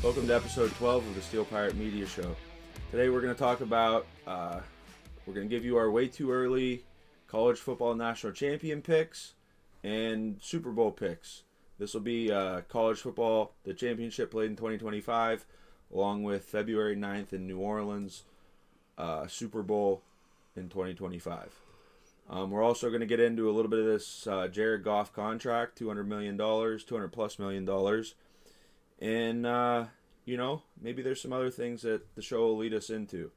Welcome to episode 12 of the Steel Pirate Media Show. Today we're going to talk about, we're going to give you our way too early college football national champion picks and Super Bowl picks. This will be college football, the championship played in 2025, along with February 9th in New Orleans, Super Bowl in 2025. We're also going to get into a little bit of this Jared Goff contract, $200 million, $200 plus million. And, maybe there's some other things that the show will lead us into.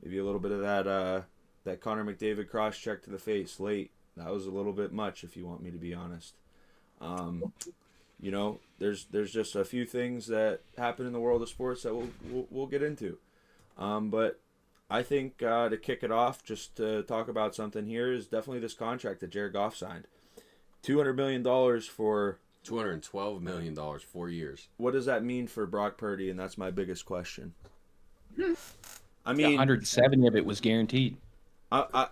Maybe a little bit of that Connor McDavid cross check to the face late. That was a little bit much, if you want me to be honest. There's just a few things that happen in the world of sports that we'll get into. But I think to kick it off, just to talk about something here, is definitely this contract that Jared Goff signed. $200 million for... $212 million, 4 years. What does that mean for Brock Purdy? And that's my biggest question. I mean, 170 of it was guaranteed. That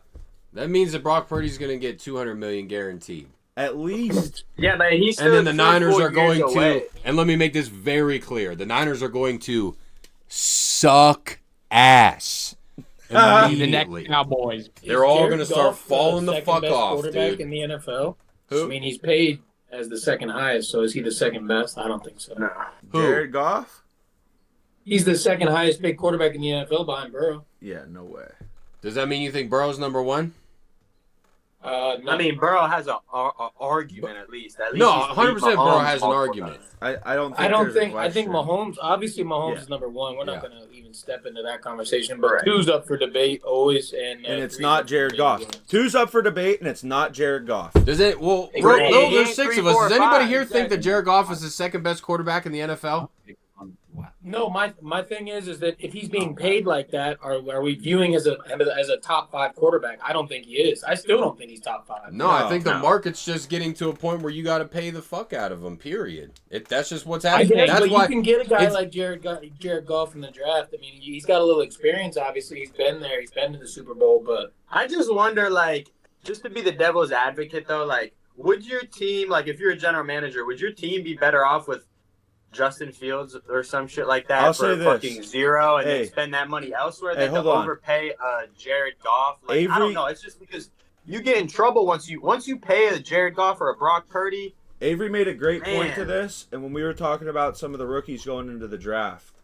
means that Brock Purdy's going to get $200 million guaranteed. At least. Yeah, but he's still. And then the Niners are going away. to, and let me make this very clear: the Niners are going to suck ass. The next Cowboys. They're all going to start falling the fuck off, quarterback dude. in the NFL. Who? I mean, he's paid as the second highest, so is he the second best? I don't think so. No. Jared Goff? He's the second highest paid quarterback in the NFL behind Burrow. Yeah, no way. Does that mean you think Burrow's number one? No. I mean, Burrow has an argument at least. No, 100% Burrow has an argument. I don't think. I think Mahomes. Obviously, Mahomes is number one. We're not going to even step into that conversation. But two's up for debate always, and it's not Jared Goff. Two's up for debate, and it's not Jared Goff. Does it? Well, there's six of us. Does anybody here think that Jared Goff is the second best quarterback in the NFL? No, my thing is that if he's being paid like that, are we viewing as a top five quarterback? I don't think he is. I still don't think he's top five. No, I think the market's just getting to a point where you got to pay the fuck out of him. Period. That's just what's happening. That's but why you can get a guy like Jared Goff in the draft. I mean, he's got a little experience. Obviously, he's been there. He's been to the Super Bowl. But I just wonder, just to be the devil's advocate, though, would your team, if you're a general manager, would your team be better off with Justin Fields or some shit like that for fucking zero and then spend that money elsewhere than to overpay Jared Goff? I don't know. It's just because you get in trouble once you pay a Jared Goff or a Brock Purdy. Avery made a great point to this, and when we were talking about some of the rookies going into the draft.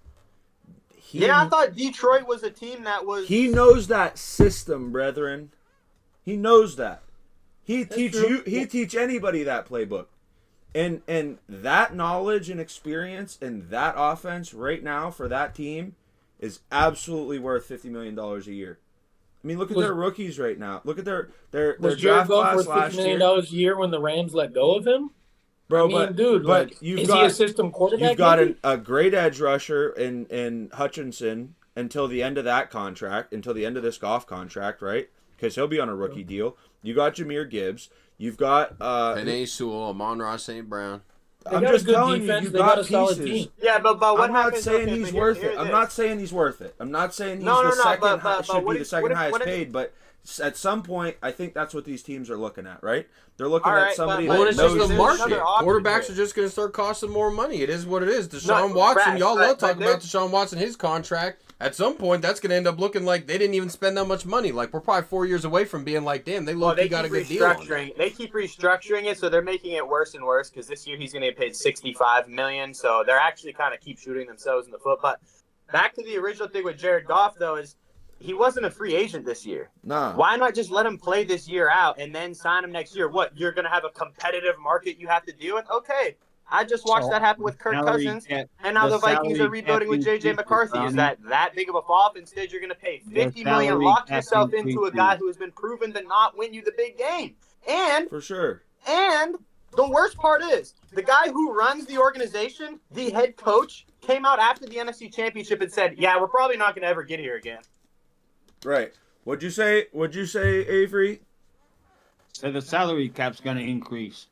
I thought Detroit was a team that was... He knows that system, brethren. He knows that. He'd teach anybody that playbook. And that knowledge and experience and that offense right now for that team is absolutely worth $50 million a year. I mean, look at their rookies right now. Look at their draft class last year. $50 million a year when the Rams let go of him? Bro, is he a system quarterback? You've got a great edge rusher in Hutchinson until the end of that contract, until the end of this Goff contract, right? Because he'll be on a rookie deal. You got Jahmyr Gibbs. You've got Penei Sewell, Amon-Ra St. Brown. I'm just telling you, you've got pieces. Yeah, but what I'm not saying he's worth it. I'm not saying he's worth it. I'm not saying he's the second highest paid. But at some point, I think that's what these teams are looking at, right? They're looking at somebody that it's knows just the market. Quarterbacks are just going to start costing more money. It is what it is. Deshaun Watson, y'all love talking about Deshaun Watson, his contract. At some point, that's going to end up looking like they didn't even spend that much money. We're probably 4 years away from being damn, they got a good deal on it. They keep restructuring it, so they're making it worse and worse because this year he's going to get paid $65 million. So they're actually kind of keep shooting themselves in the foot. But back to the original thing with Jared Goff, though, is he wasn't a free agent this year. Nah. Why not just let him play this year out and then sign him next year? What, you're going to have a competitive market you have to deal with? Okay. I just watched that happen with Kirk Cousins, and now the Vikings are rebuilding with J.J. McCarthy. Is that big of a fall? Instead, you're going to pay $50 million, lock yourself into a guy who has been proven to not win you the big game. And for sure. And the worst part is, the guy who runs the organization, the head coach, came out after the NFC Championship and said, "Yeah, we're probably not going to ever get here again." Right. What'd you say, Avery? So the salary cap's going to increase.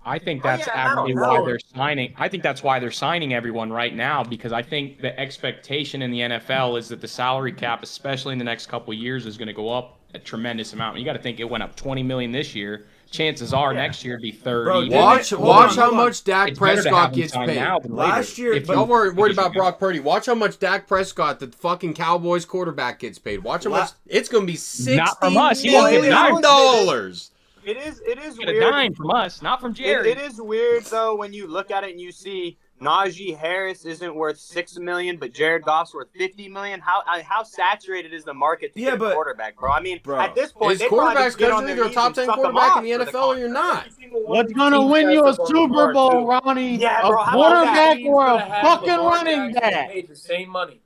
I think that's actually no. why they're signing. I think that's why they're signing everyone right now, because I think the expectation in the NFL is that the salary cap, especially in the next couple of years, is going to go up a tremendous amount. You got to think it went up $20 million this year. Chances are next year it'd be 30. Bro, watch how much Dak It's better to Prescott have him gets sign paid. now than Last later. year, If y'all weren't worried about Brock Purdy, watch how much Dak Prescott, the fucking Cowboys quarterback, gets paid. Watch how much. It's going to be Not from us. $60 He won't get million. $9. It is Get a weird. dime from us, not from Jerry. It is weird though when you look at it and you see Najee Harris isn't worth $6 million, but Jared Goff's worth $50 million. How saturated is the market to get a quarterback, bro? I mean, at this point, Is quarterbacks good? You're a top 10 quarterback in the NFL, or you're not. What's gonna win you a Super Bowl, Ronnie? Yeah, bro, a quarterback teams or could a have fucking Lamar running Jackson back? Paid the same money.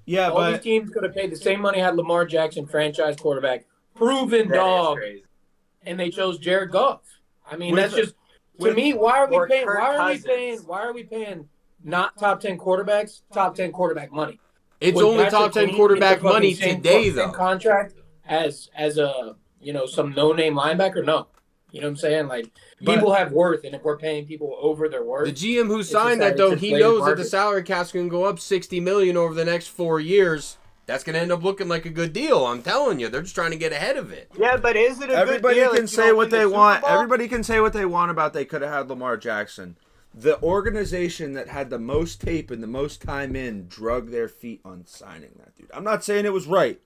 Yeah, All but these teams could have paid the same money had Lamar Jackson, franchise quarterback, proven That is dog, crazy. and they chose Jared Goff. I mean, With- that's just to with- me. Why are we or paying? Kirk Cousins. Why are we paying not top 10 quarterbacks? Top 10 quarterback money. It's When only Patrick top 10 Queen quarterback gets the money fucking today, same though. contract as a some no name linebacker. No, you know what I'm saying? Like people have worth, and if we're paying people over their worth, The GM who It's signed just that, though, it's he inflated knows that the market. salary cap's going to go up $60 million over the next 4 years. That's going to end up looking like a good deal. I'm telling you, they're just trying to get ahead of it. Yeah, but is it a everybody good deal? can if you say don't what win the they Super want. Bowl? Everybody can say what they want about they could have had Lamar Jackson. The organization that had the most tape and the most time in drug their feet on signing that dude. I'm not saying it was right.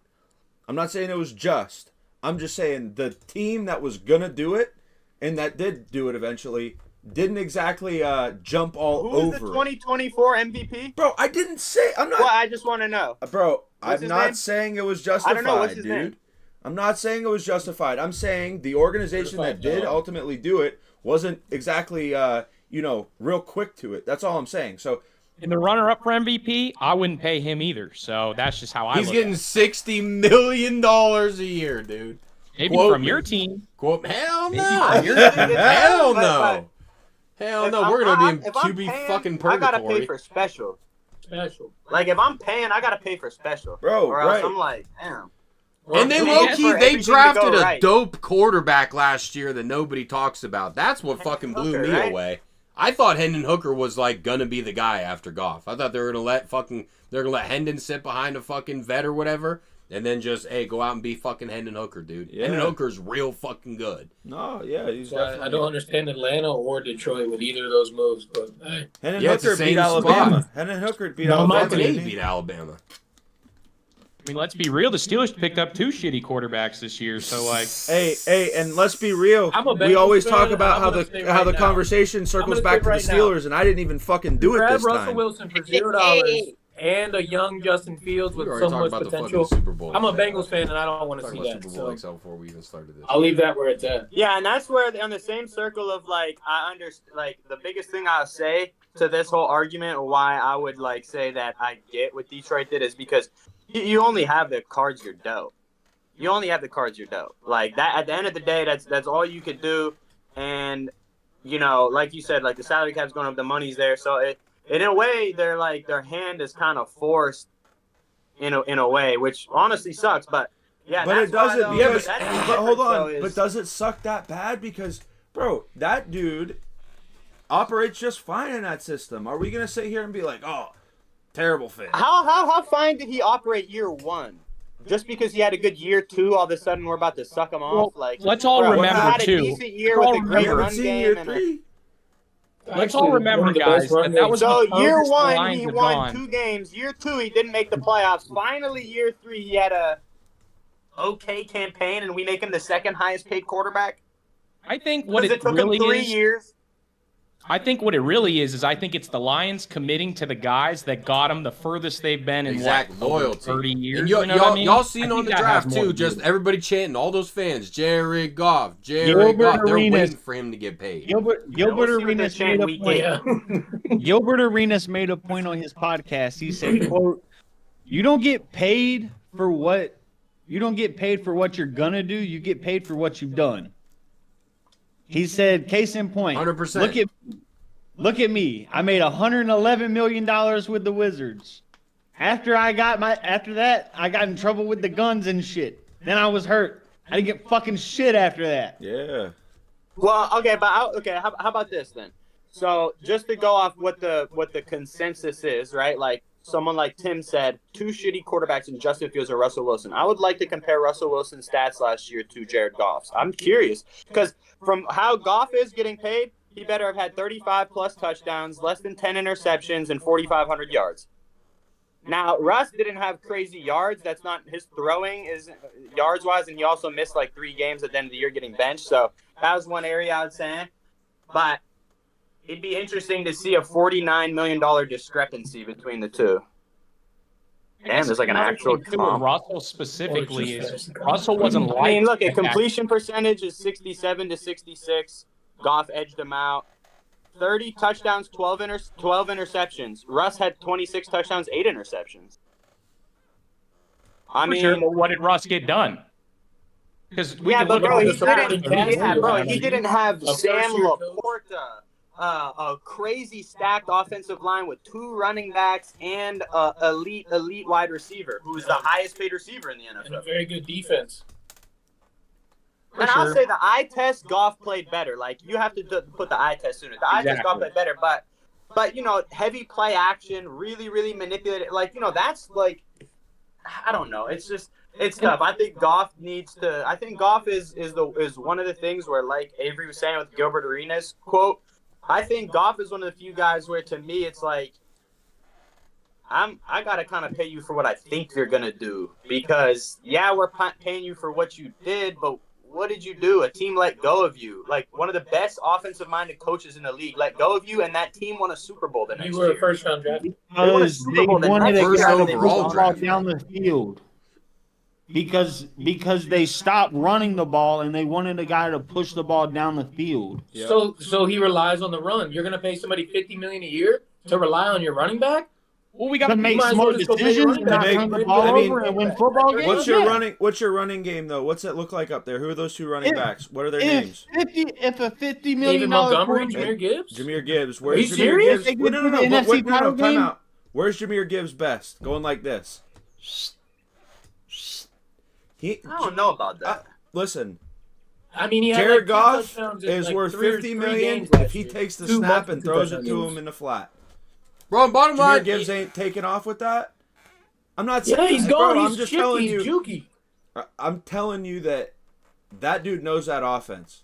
I'm not saying it was just. I'm just saying the team that was gonna do it and that did do it eventually didn't exactly jump all Who's over the it. 2024 MVP? Bro, I didn't say. I'm not. Well, I just want to know. Bro, What's I'm his not name? saying it was justified, I don't know. What's his dude. name? I'm not saying it was justified. I'm saying the organization that did ultimately do it wasn't exactly, real quick to it. That's all I'm saying. So, And the runner-up for MVP, I wouldn't pay him either. So that's just how I He's look getting at it. $60 million a year, dude. Maybe Quote from me. your team. Quote, hell Maybe no. from your team. Hell But- no. Hell no. We're going to be in if I'm QB paying, fucking I gotta pay purgatory. for special. special. Like if I'm paying, I gotta pay for special. Bro, or else right. I'm like, damn. And they Or low-key, for they everything to drafted go a right. dope quarterback last year that nobody talks about. That's what fucking blew Hooker, me right? away. I thought Hendon Hooker was like gonna be the guy after Goff. I thought they're gonna let Hendon sit behind a fucking vet or whatever, and then just go out and be fucking Hendon Hooker, dude. Yeah. Hendon Hooker's real fucking good. no, yeah, he's So definitely. I don't understand Atlanta or Detroit with either of those moves, but hey. Hendon Yeah, it's the Hooker beat same Alabama. spot. Hendon Hooker beat No, Alabama. Fucking didn't A he? beat Alabama. I mean, let's be real. The Steelers picked up 2 shitty quarterbacks this year. So, like, Hey, and let's be real. I'm a We Bengals always fan, talk and about I'm how gonna the say how right the now. conversation circles gonna back to say the right now. Steelers, and I didn't even fucking do it Grab this Russell time. Wilson for $0 and a young Justin Fields We with already so talked much about the potential. fucking Super Bowl. I'm a Bengals fan, and I don't want to Talked see about that. Super Bowl So XL before we even started this. I'll leave that where it's at. Yeah, and that's where on the same circle of like I understand. Like the biggest thing I'll say to this whole argument, or why I would like say that I get what Detroit did, is because you only have the cards you're dealt. You only have the cards you're dealt. Like that. At the end of the day, that's all you could do. And like you said, like the salary cap's going up, the money's there. So in a way, they're like their hand is kind of forced. In a way, which honestly sucks, but yeah, But that's it doesn't. why, though, Because, that's the but hold difference, on. though, is- But does it suck that bad? Because, bro, that dude operates just fine in that system. Are we gonna sit here and be like, oh, terrible fit? How fine did he operate year one? Just because he had a good year two, all of a sudden we're about to suck him Well, off. Like let's all bro, he remember, had a too. decent year Let's with a all great You haven't run seen game. year And three? let's all remember, guys, that was so the year furthest the one Lions he have won gone. 2 games. Year two he didn't make the playoffs. Finally, year three he had a okay campaign, and we make him the second highest paid quarterback. I think what Because it it took really him 3 is. years. I think what it really is I think it's the Lions committing to the guys that got them the furthest they've been in Exact over loyalty. 30 years. And you know what I mean? y'all seen I on think the that draft has more too, to do just with it. everybody chanting, all those fans, Jared Goff, Gilbert Goff. They're Arenas. waiting for him to get paid. Gilbert Yeah, we'll see what they're Arenas made chanting a week point. eight. Gilbert Arenas made a point on his podcast. He said, "quote You don't get paid for what you're gonna do. You get paid for what you've done." He said, "Case in point, 100%. Look at me. I made $111 million with the Wizards. After that, I got in trouble with the guns and shit. Then I was hurt. I didn't get fucking shit after that. Yeah. Well, okay, but how about this then? So just to go off what the consensus is, right? Like someone like Tim said, 2 shitty quarterbacks in Justin Fields or Russell Wilson. I would like to compare Russell Wilson's stats last year to Jared Goff's. I'm curious because from how Goff is getting paid, he better have had 35 plus touchdowns, less than 10 interceptions, and 4,500 yards. Now, Russ didn't have crazy yards. That's not his throwing is yards wise, and he also missed like 3 games at the end of the year getting benched. So that was one area I would say. But it'd be interesting to see a $49 million discrepancy between the two. And there's like an actual comp. Russell specifically is Russell wasn't like. I mean, look, at completion percentage is 67 to 66. Goff edged him out. 30 touchdowns, 12 interceptions. Russ had 26 touchdowns, 8 interceptions. I mean, sure, but what did Russ get done? Because he didn't have Sam Laporta, a crazy stacked offensive line with 2 running backs and elite wide receiver, who's the highest paid receiver in the NFL. And a very good defense. And I'll say the eye test, Goff played better. Like, you have to put the eye test sooner. The eye test, Goff played better. But, you know, heavy play action, really, really manipulated. Like, you know, that's like, I don't know. It's just, it's tough. I think Goff needs to, I think Goff is one of the things where, like Avery was saying with Gilbert Arenas quote, I think Goff is one of the few guys where, to me, it's like, I got to kind of pay you for what I think you're going to do. Because, yeah, we're paying you for what you did, but what did you do? A team let go of you. Like, one of the best offensive-minded coaches in the league let go of you, and that team won a Super Bowl the next year. You were a first-round draft. They wanted to get the ball down the field because they stopped running the ball and they wanted a guy to push the ball down the field. Yep. So he relies on the run. You're going to pay somebody $50 million a year to rely on your running back? Well, we got to make smart decisions and not turn the ball over and win football games. What's your running game though? What's it look like up there? Who are those 2 running backs? What are their names? If a $50 million David Montgomery, Jahmyr Gibbs. Jahmyr Gibbs. Where's Jahmyr serious? Gibbs? No, time out. Where's Jahmyr Gibbs best? Going like this. I don't know about that. Listen. I mean, Jared Goff is worth $50 million if he takes the snap and throws it to him in the flat. Bro, bottom line, Jahmyr Gibbs ain't taking off with that. I'm not saying. Yeah, he's going. I'm just telling you. Jukey. I'm telling you that dude knows that offense.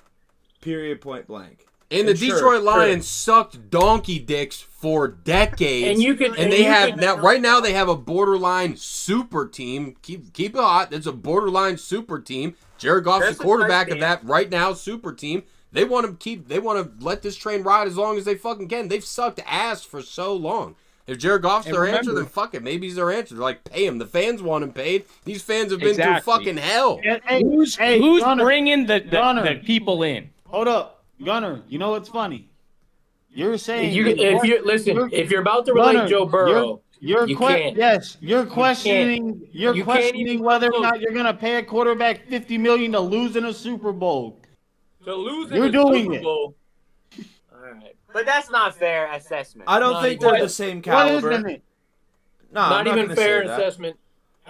Period. Point blank. And the Detroit Lions sucked donkey dicks for decades. Right now they have a borderline super team. Keep it hot. It's a borderline super team. Jared Goff's the quarterback of that right now super team. They want to let this train ride as long as they fucking can. They've sucked ass for so long. If Jared Goff's their answer, then fuck it. Maybe he's their answer. They're like, pay him. The fans want him paid. These fans have been through fucking hell. Who's bringing the people in? Hold up. Gunnar, you know what's funny? You're saying if you're about to relate Joe Burrow, you're questioning whether or not you're gonna pay a quarterback $50 million to lose in a Super Bowl. You're doing it. All right, but that's not fair assessment. I don't think they're the same caliber. What is not even fair assessment.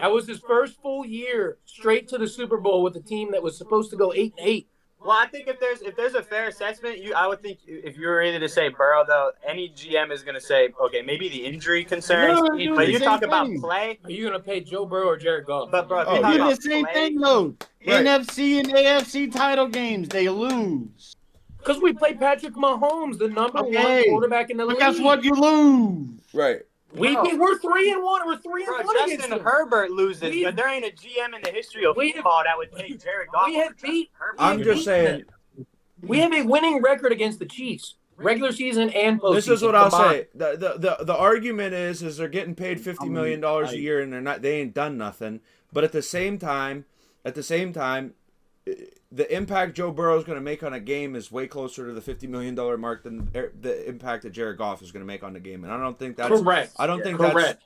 That was his first full year straight to the Super Bowl with a team that was supposed to go 8-8. Well, I think if there's a fair assessment, I would think if you were ready to say Burrow, though, any GM is going to say, okay, maybe the injury concerns, but you talk about play. Are you going to pay Joe Burrow or Jared Goff? But bro, you do the same thing though. Right. NFC and AFC title games, they lose. Because we play Patrick Mahomes, the number 1 quarterback in the league. But that's what you lose. Right. We're 3-1. We're 3-1 against Justin Herbert loses, but there ain't a GM in the history of football that would take Jared Goff. I'm just saying. We have a winning record against the Chiefs, regular season and postseason. This is what I'll say. The argument is they're getting paid $50 million a year and they ain't done nothing. But at the same time, the impact Joe Burrow is going to make on a game is way closer to the $50 million mark than the impact that Jared Goff is going to make on the game, and I don't think that's correct. I don't think correct. that's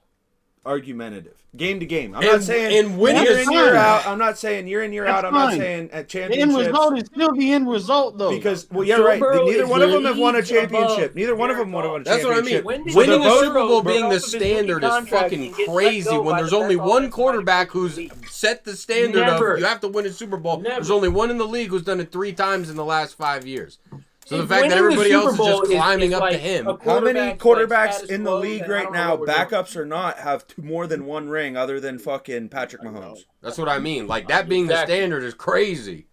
argumentative. Game to game. I'm not saying and winning year in, year fine. out. I'm not saying year in, year out. I'm not fine. saying at The end championships. result is still the end result, though. Because, well, yeah, Joe right. Burrow Neither is one of them have won a leagues championship. above Neither one of Jared them won a Goff. That's what I championship. mean. When did Winning a Joe Super Burrow Bowl get being off the of his rookie standard is contract fucking and get let crazy go when by there's the only best one offensive quarterback line in who's the league? set the standard Never. of you have to win a Super Bowl. Never. There's only one in the league who's done it 3 times in the last 5 years. So the If fact that winning the everybody Super else is Bowl just climbing is up to like him. a How many quarterback's, quarterbacks status in the quo, league then I right don't know now, what we're doing. backups or not, have more than one ring other than fucking Patrick Mahomes? That's what I mean. Like, that being the Exactly. standard is crazy.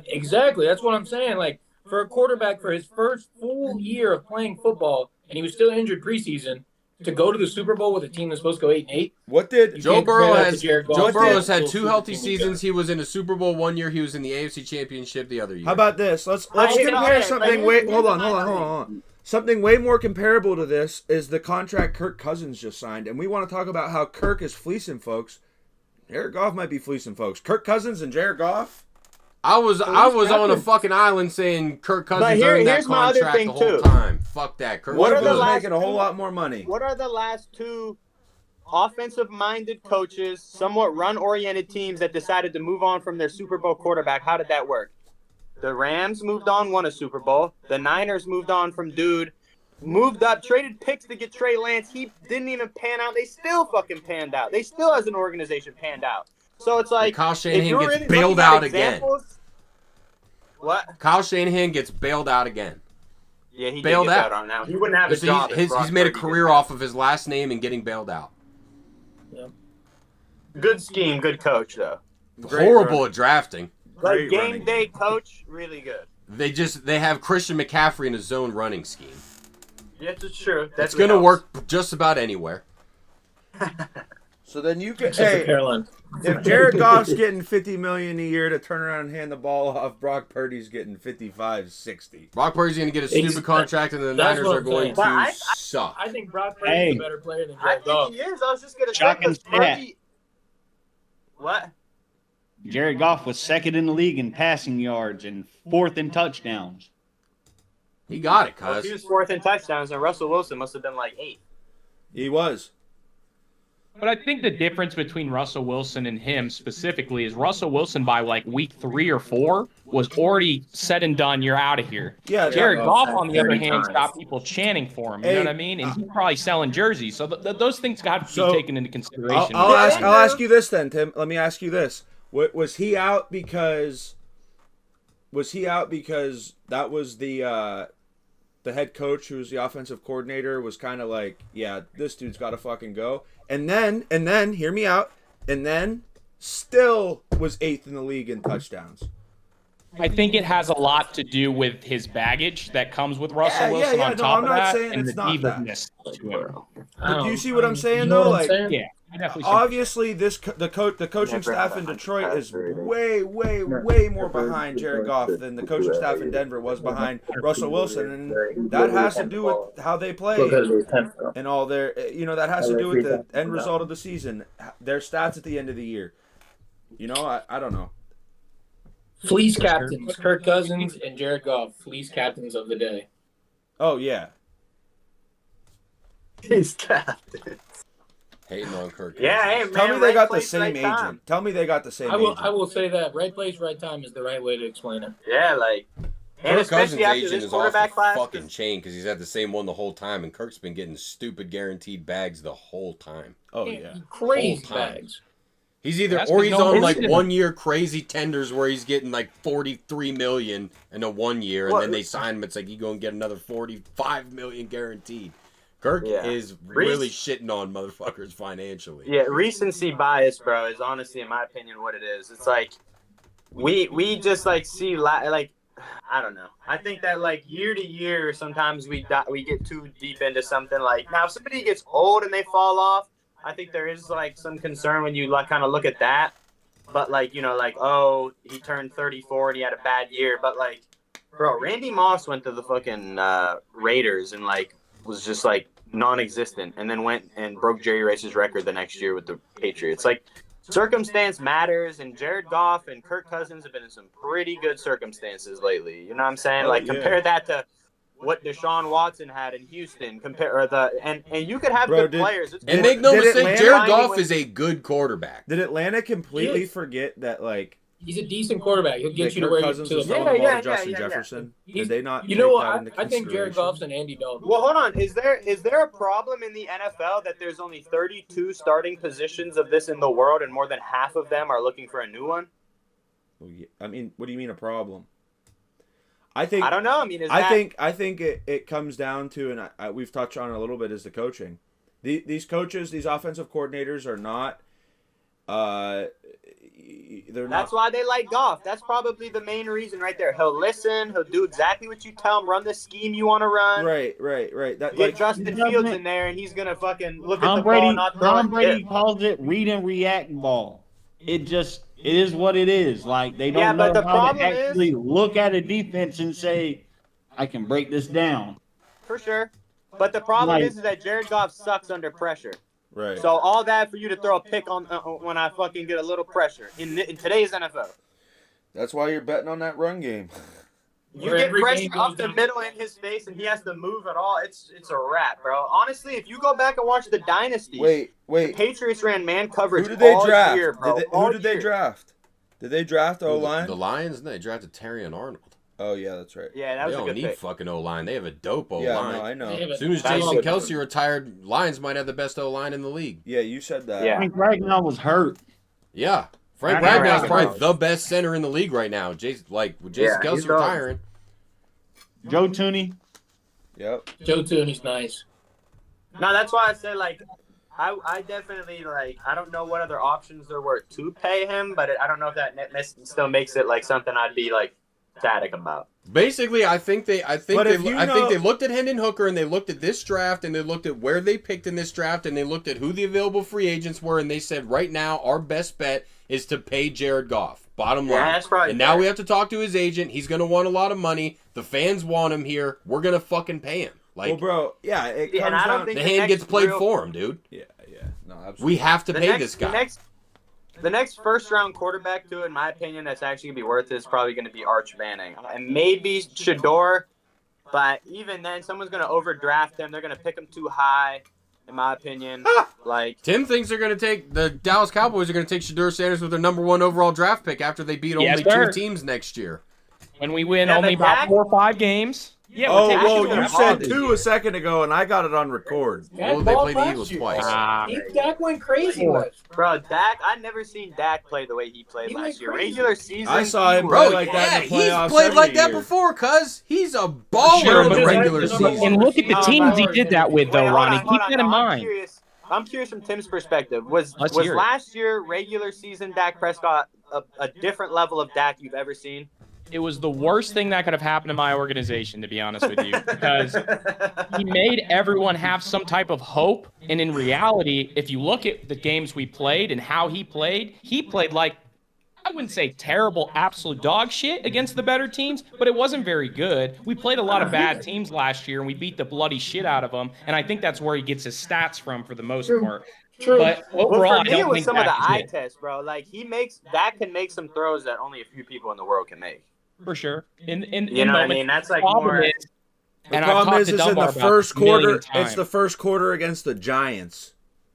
Exactly. That's what I'm saying. Like, for a quarterback for his first full year of playing football, and he was still injured preseason, to go to the Super Bowl with a team that's supposed to go 8-8. What did Joe can't Burrow compare that to has Jared Goff. Joe What Burrow did- has had Little 2 super healthy team seasons. guy. He was in a Super Bowl 1 year. He was in the AFC Championship the other year. How about this? Let's Okay, compare okay, something. like, Wait, here's hold on. my thing. Something way more comparable to this is the contract Kirk Cousins just signed, and we want to talk about how Kirk is fleecing folks. Jared Goff might be fleecing folks. Kirk Cousins and Jared Goff. I was on a fucking island saying Kirk Cousins But earned that here's my other contract thing, the whole too. time. Fuck that. Kirk One What of are the them's last making a whole two- lot more money. What are the last 2 offensive-minded coaches, somewhat run-oriented teams that decided to move on from their Super Bowl quarterback? How did that work? The Rams moved on, won a Super Bowl. The Niners moved on from dude, moved up, traded picks to get Trey Lance. He didn't even pan out. They still fucking panned out. They still, as an organization, panned out. So it's like, Kyle if Shanahan you're gets really bailed looking at out again. examples- What? Kyle Shanahan gets bailed out again. Yeah, he Bailed did get out. bailed out now. He wouldn't have a He's, job. if Brock he's made a Purdy career did off of his last name and getting bailed out. that. Good scheme, good coach though. Great Horrible run. at drafting. Like Great game running. day coach, really good. They have Christian McCaffrey in a zone running scheme. Yes, it's true. It's gonna work just about anywhere. So then you could, Except for hey, Carolina. if Jared Goff's getting $50 million a year to turn around and hand the ball off, Brock Purdy's getting 55, 60. Brock Purdy's gonna get a stupid contract, and the That's Niners what are I'm going saying. to But I suck. I think Brock Purdy's Hey. a better player than I Jared Goff. think he is. I was just gonna say Shocking because stat. Purdy. What? Jared Goff was second in the league in passing yards and 4th in touchdowns. He got it, Well, cuz. he was 4th in touchdowns, and Russell Wilson must have been like 8. He was. But I think the difference between Russell Wilson and him specifically is Russell Wilson by like week 3 or 4 was already said and done. You're out of here. Yeah, Jared yeah. Goff, on the other Every hand, time. got people chanting for him. You Hey, know what I mean? And he's probably selling jerseys. So those things got to So, be taken into consideration. I'll Yeah, ask you this then, Tim. Let me ask you this: was he out because that was the head coach who was the offensive coordinator was kind of like, yeah, this dude's got to fucking go, and then hear me out, and then still was 8th in the league in touchdowns. I think it has a lot to do with his baggage that comes with Russell Yeah, Wilson yeah, on no, top I'm of not that, saying and it's the not that. diva-ness to him. But do you see what I'm saying, You know though? what I'm Like, saying? Yeah, I definitely. obviously, the coaching Never staff had in a Detroit hunch is past way more behind Jared Goff than the coaching staff in Denver was behind Russell Wilson, and that has to do with how they play Because of his tempo. and all their, that has to do with the end result of the season, their stats at the end of the year. I don't know. Fleece captains, Kirk Cousins and Jared Goff, fleece captains of the day. Oh yeah, He's captain. Hating on Kirk. Yeah, hey, Cousins. man. tell me they right got the place, same right agent. time. Tell me they got the same I agent. will say that right place, right time is the right way to explain it. Yeah, like. And Kirk Cousins' especially after agent this is off quarterback the class. fucking chain because he's had the same one the whole time, and Kirk's been getting stupid guaranteed bags the whole time. Oh yeah. Crazy Whole time. bags. He's either That's or 'cause he's no on one like believes in 1 year crazy tenders where he's getting like 43 million in a 1 year, and What? then they sign him. It's like you gonna get another 45 million guaranteed. Kirk Yeah. is really shitting on motherfuckers financially. Yeah, recency bias, bro, is honestly, in my opinion, what it is. It's like we just like see like I don't know. I think that like year to year, sometimes we get too deep into something. Like now, if somebody gets old and they fall off, I think there is like some concern when you like kind of look at that. But like like oh, he turned 34 and he had a bad year. But like, bro, Randy Moss went to the fucking Raiders and like was just like non-existent, and then went and broke Jerry Rice's record the next year with the Patriots. Like, circumstance matters, and Jared Goff and Kirk Cousins have been in some pretty good circumstances lately. You know what I'm saying? Oh, like, yeah. compare that to what Deshaun Watson had in Houston. And you could have Bro, good players. And make no mistake, Jared Goff with- is a good quarterback. Did Atlanta completely forget that, like, He's a decent quarterback. He'll get you to Kirk where you Cousins to was the throwing the ball to Justin Jefferson? Did they not? You know take what? that into I think Jared consideration? Goff's an Andy Dalton. Well, hold on. Is there a problem in the NFL that there's only 32 starting positions of this in the world, and more than half of them are looking for a new one? Well, yeah. I mean, what do you mean a problem? I think I don't know. I mean, I think it comes down to, and we've touched on it a little bit, is the coaching. These coaches, these offensive coordinators are not. That's why they like Goff. That's probably the main reason right there. He'll listen. He'll do exactly what you tell him. Run the scheme you want to run. Right. That, Get Justin Fields in there, and he's gonna fucking look at the Brady, ball, not throw Tom it. Brady calls it read and react ball. It is what it is. Like, they don't but know the how to problem actually look at a defense and say, I can break this down. For sure. But the problem is that Jared Goff sucks under pressure. Right. So all that for you to throw a pick on when I fucking get a little pressure in today's NFL. That's why you're betting on that run game. You get pressure up the middle in his face, and he has to move at all. It's a wrap, bro. Honestly, if you go back and watch the Dynasty, Wait. the Patriots ran man coverage Who did they all draft? year, bro. Who did they draft? Did they draft O-line? The Lions, they drafted Terry and Arnold. Oh, yeah, that's right. Yeah, that They was a don't good need pick. fucking O-line. They have a dope O-line. Yeah, no, I know. As soon as That's Jason good. Kelsey retired, Lions might have the best O-line in the league. Yeah, you said that. Yeah. Frank Ragnar was hurt. Yeah. Frank I know Ragnar's probably Ragnar. the best center in the league right now. With Jason Kelsey he's done. retiring. Joe Tooney. Yep. Joe Tooney's nice. No, that's why I said, like, I definitely, like, I don't know what other options there were to pay him, but I don't know if that still makes it, like, something I'd be, like, ecstatic about. Basically, I think they looked at Hendon Hooker, and they looked at this draft, and they looked at where they picked in this draft, and they looked at who the available free agents were, and they said, right now, our best bet is to pay Jared Goff. Bottom line. Yeah, that's probably and now fair. we have to talk to his agent. He's going to want a lot of money. The fans want him here. We're going to fucking pay him. Like, Well, bro, yeah, it Yeah, and comes I don't down. think the the hand next gets played real- for him, dude. Yeah, no, absolutely. We have to pay this The guy. next first round quarterback to, in my opinion, that's actually gonna be worth it is probably gonna be Arch Manning, and maybe Shador, but even then, someone's gonna overdraft him. They're gonna pick him too high, in my opinion. Like, Tim thinks they're going to take the Dallas Cowboys are going to take Shador Sanders with their #1 overall draft pick after they beat Yes, only sir. 2 teams next year. When we win Yeah, only but about Dak- 4 or 5 games. Yeah, Oh, we're taking whoa, Shador. you said 2 a second ago, and I got it on record. Well, they played the Eagles twice. Dak went crazy. bro, Dak, I've never seen Dak play the way he played He last went year. crazy. Regular season, I saw him Bro, play like that in the playoffs he's played like every that year. before, cuz. He's a baller Sure, in the but regular right- season. And look at the No, teams he but- did that with, though, Wait, hold Ronnie. on, Keep hold on. that in No, mind. I'm curious from Tim's perspective. Was Let's hear it. last year regular season Dak Prescott a different level of Dak you've ever seen? It was the worst thing that could have happened to my organization, to be honest with you, because he made everyone have some type of hope. And in reality, if you look at the games we played and how he played like, I wouldn't say terrible, absolute dog shit against the better teams, but it wasn't very good. We played a lot of bad teams last year, and we beat the bloody shit out of them. And I think that's where he gets his stats from for the most part. True. But Well, overall, for me, I it don't was think some of the Dak is eye it, tests, bro. Like Dak can make some throws that only a few people in the world can make. for sure. In You know what I moments, mean? That's like problem more. is- The and I've problem talked is to in Dunbar the about first this a million quarter. It's times. the first quarter against the Giants.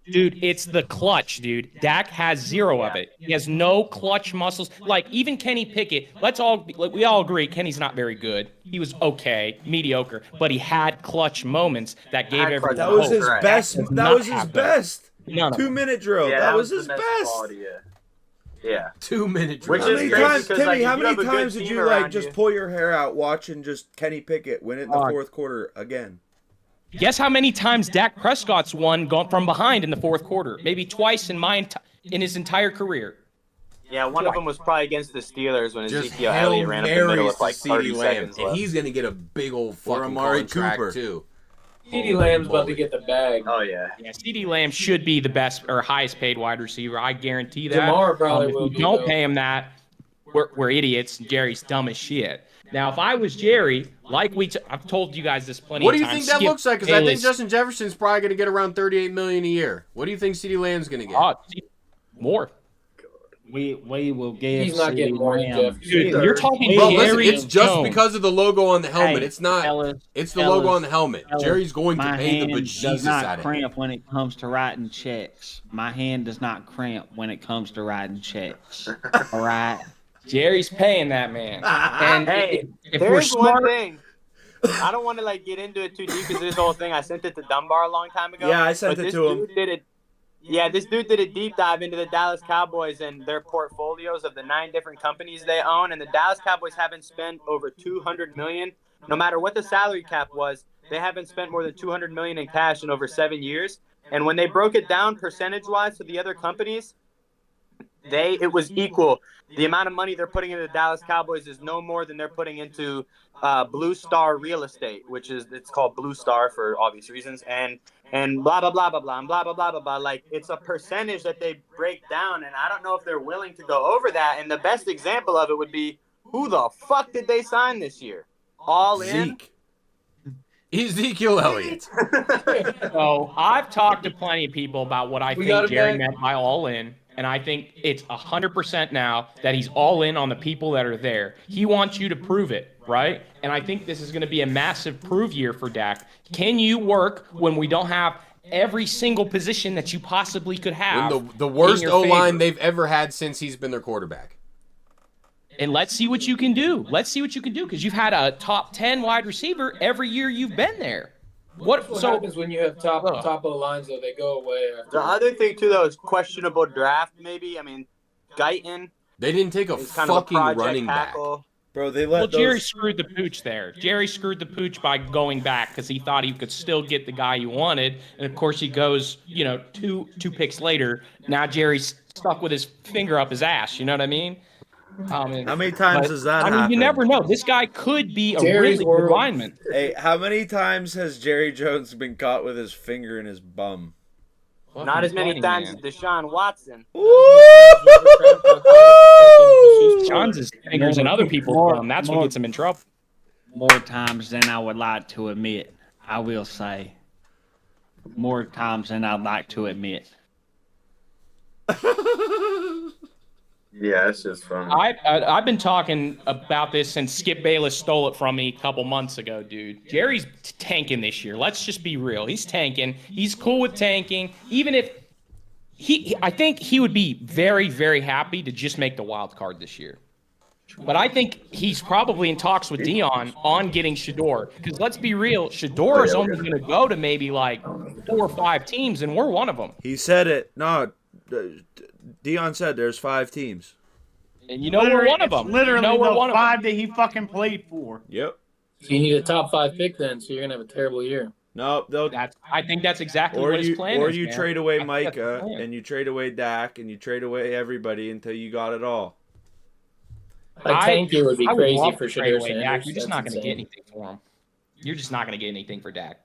Dude, it's the clutch, dude. Dak has zero of it. He has no clutch muscles. Like, even Kenny Pickett, we all agree Kenny's not very good. He was okay, mediocre, but he had clutch moments that gave Had everyone clutch That was hope. his Right. best. Does That not was his have that. best. None of them. 2-minute drill. Yeah, that was the his best best. quality, yeah. 2-minute Which How drill. is many crazy times, 'cause, Timmy? like, if how you many have a good times did team you like around just you- pull your hair out watching just Kenny Pickett win it in the Dog. fourth quarter again? Guess how many times Dak Prescott's won gone from behind in the fourth quarter? Maybe twice in his entire career. Yeah, one of them was probably against the Steelers when Just Ezekiel Hail Elliott ran up the middle Marys with to like CeeDee 30 Lamb, seconds and left. he's going to get a big old Or fucking Amari contract, Cooper. too. CeeDee Lamb's about to get the bag. Oh, yeah. Yeah, CeeDee Lamb should be the best or highest paid wide receiver. I guarantee that. Jamar probably If will we be, don't though. pay him that, we're idiots. Jerry's dumb as shit. Now, if I was Jerry, like I've told you guys this plenty What of do you times. think that Skip looks like? Because I think Bayless- Justin Jefferson's probably going to get around $38 million a year. What do you think CeeDee Lamb's going to get? Oh, more. We will give. He's not getting more than Jeff. Dude, you're talking Bro, Jerry listen, it's just Jones. because of the logo on the helmet. Hey, It's not. fellas, It's the logo on the helmet. fellas, Jerry's going to my pay the hand does bejesus not out of it. cramp when it comes to writing checks. My hand does not cramp when it comes to writing checks. All right. Jerry's paying that man. And Hey, if we're there's one smart, thing. I don't want to like get into it too deep because this whole thing. I sent it to Dunbar a long time ago. Yeah, I sent but it this to him. dude did it. Yeah, this dude did a deep dive into the Dallas Cowboys and their portfolios of the 9 different companies they own, and the Dallas Cowboys haven't spent over $200 million. No matter what the salary cap was, they haven't spent more than $200 million in cash in over 7 years. And when they broke it down percentage-wise to the other companies, it was equal. The amount of money they're putting into the Dallas Cowboys is no more than they're putting into Blue Star Real Estate, it's called Blue Star for obvious reasons, and blah blah blah blah blah and blah blah blah blah blah. Like, it's a percentage that they break down, and I don't know if they're willing to go over that. And the best example of it would be, who the fuck did they sign this year? All in. Zeke. Ezekiel Elliott. so I've talked to plenty of people about what I We got think it Jerry back. meant by all in. And I think it's 100% now that he's all in on the people that are there. He wants you to prove it, right? And I think this is going to be a massive prove year for Dak. Can you work when we don't have every single position that you possibly could have? When the worst in your O-line favor? they've ever had since he's been their quarterback. And let's see what you can do. Let's see what you can do, because you've had a top 10 wide receiver every year you've been there. What happens when you have top of the lines, though? They go away. The other thing too, though, is questionable draft. Maybe, I mean, Guyton They didn't take a is kind of a fucking project running back. tackle. Bro, they Well, let Jerry those. screwed the pooch there. Jerry screwed the pooch by going back because he thought he could still get the guy he wanted. And, of course, he goes, two picks later. Now Jerry's stuck with his finger up his ass. You know what I mean? How many times does that I mean, happen? you never know. This guy could be a Jerry's really good world. lineman. Hey, how many times has Jerry Jones been caught with his finger in his bum? Not as many Fucking times funny, as Deshaun Watson. man. John's his fingers in other people's thumb. That's what gets him in trouble. More times than I would like to admit. I will say. More times than I'd like to admit. Yeah, it's just fun. I've been talking about this since Skip Bayless stole it from me a couple months ago, dude. Jerry's tanking this year. Let's just be real. He's tanking. He's cool with tanking. Even if I think he would be very, very happy to just make the wild card this year. But I think he's probably in talks with Dion on getting Shador. Because let's be real, Shador is only going to go to maybe like 4 or 5 teams, and we're one of them. He said it. No, Dion said there's 5 teams. And we're one of them. Literally we're the one of 5 that he fucking played for. Yep. So you need a top 5 pick then, so you're gonna have a terrible year. No, they'll. I think that's exactly Or what his you, plan or is. you man. trade away I think that's Micah, the plan. and you trade away Dak, and you trade away everybody until you got it all. A tank year would be I crazy love for to trade Shador away Sanders. Dak. You're just That's not going to get insane. anything for him. You're just not going to get anything for Dak.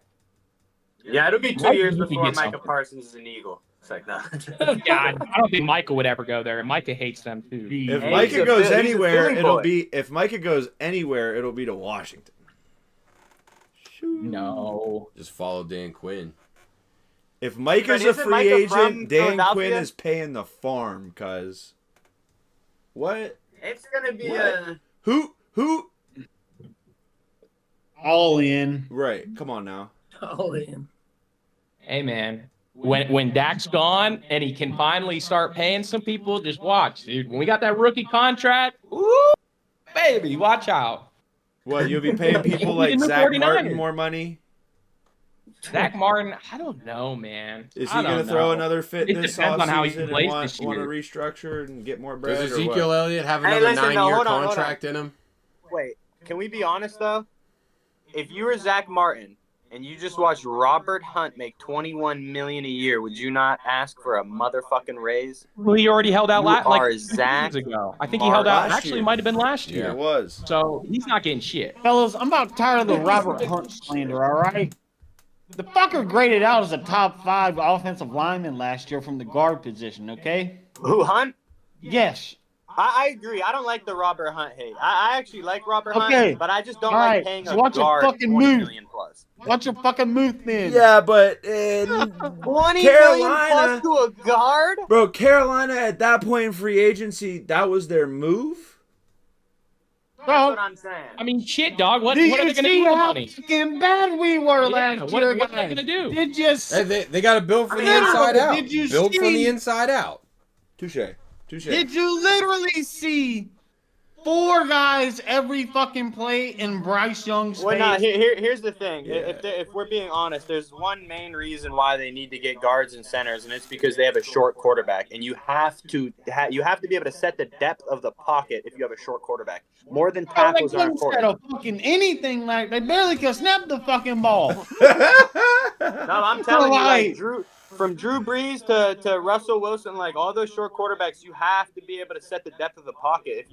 Yeah, it'll be 2 Mike, years you could before get Micah something. Parsons is an Eagle. It's like that. Yeah, I don't think Micah would ever go there. Micah hates them too. If Hey, Micah he's a goes Philly anywhere, boy. it'll be. If Micah goes anywhere, it'll be to Washington. No. Just follow Dan Quinn. If Micah's But a isn't free Micah agent, from Dan Philadelphia? Quinn is paying the farm. Cause what? It's gonna be What? Who? All in. Right. Come on now. All in. Hey man, when Dak's gone and he can finally start paying some people, just watch, dude. When we got that rookie contract, ooh, baby, watch out. What? You'll be paying people like In the Zach 49ers. Martin more money? Zach Martin, I don't know, man. Is I he going to don't throw know. another fit It this depends on how he offseason plays and this want to year. restructure and get more bread? Does or Ezekiel what? Elliott have Hey, another listen, no, 9-year hold on. contract in him? Wait, can we be honest though? If you were Zach Martin and you just watched Robert Hunt make $21 million a year, would you not ask for a motherfucking raise? Well, he already held out You like are 2 Zach seasons ago. I think he held out. Last Actually, year. might have been last year. It was. So he's not getting shit. Fellas, I'm about tired of the Robert Hunt slander, all right? The fucker graded out as a top 5 offensive lineman last year from the guard position, okay? Who, Hunt? Yes. I agree. I don't like the Robert Hunt hate. I actually like Robert Okay. Hunt, but I just don't All like right. paying So a watch your guard fucking 20 move. million plus. What's your fucking move, man? Yeah, but 20 Carolina, million plus to a guard? bro, Carolina at that point in free agency, that was their move. That's what I'm saying. I mean, shit, dog. What Did are they you going to see do with the how money? fucking bad we were last year, what are they guys? going to do? Did you see? They got to build from the Literally, inside out. did you Build from see- the inside out. Touche. Did you literally see 4 guys every fucking play in Bryce Young's Well, face? no, here's the thing. Yeah. If we're being honest, there's one main reason why they need to get guards and centers, and it's because they have a short quarterback, and you have to be able to set the depth of the pocket if you have a short quarterback. More than They tackles are couldn't set important. a fucking anything like they barely could snap the fucking ball. No, I'm telling you, Like- from Drew Brees to Russell Wilson, like all those short quarterbacks, you have to be able to set the depth of the pocket.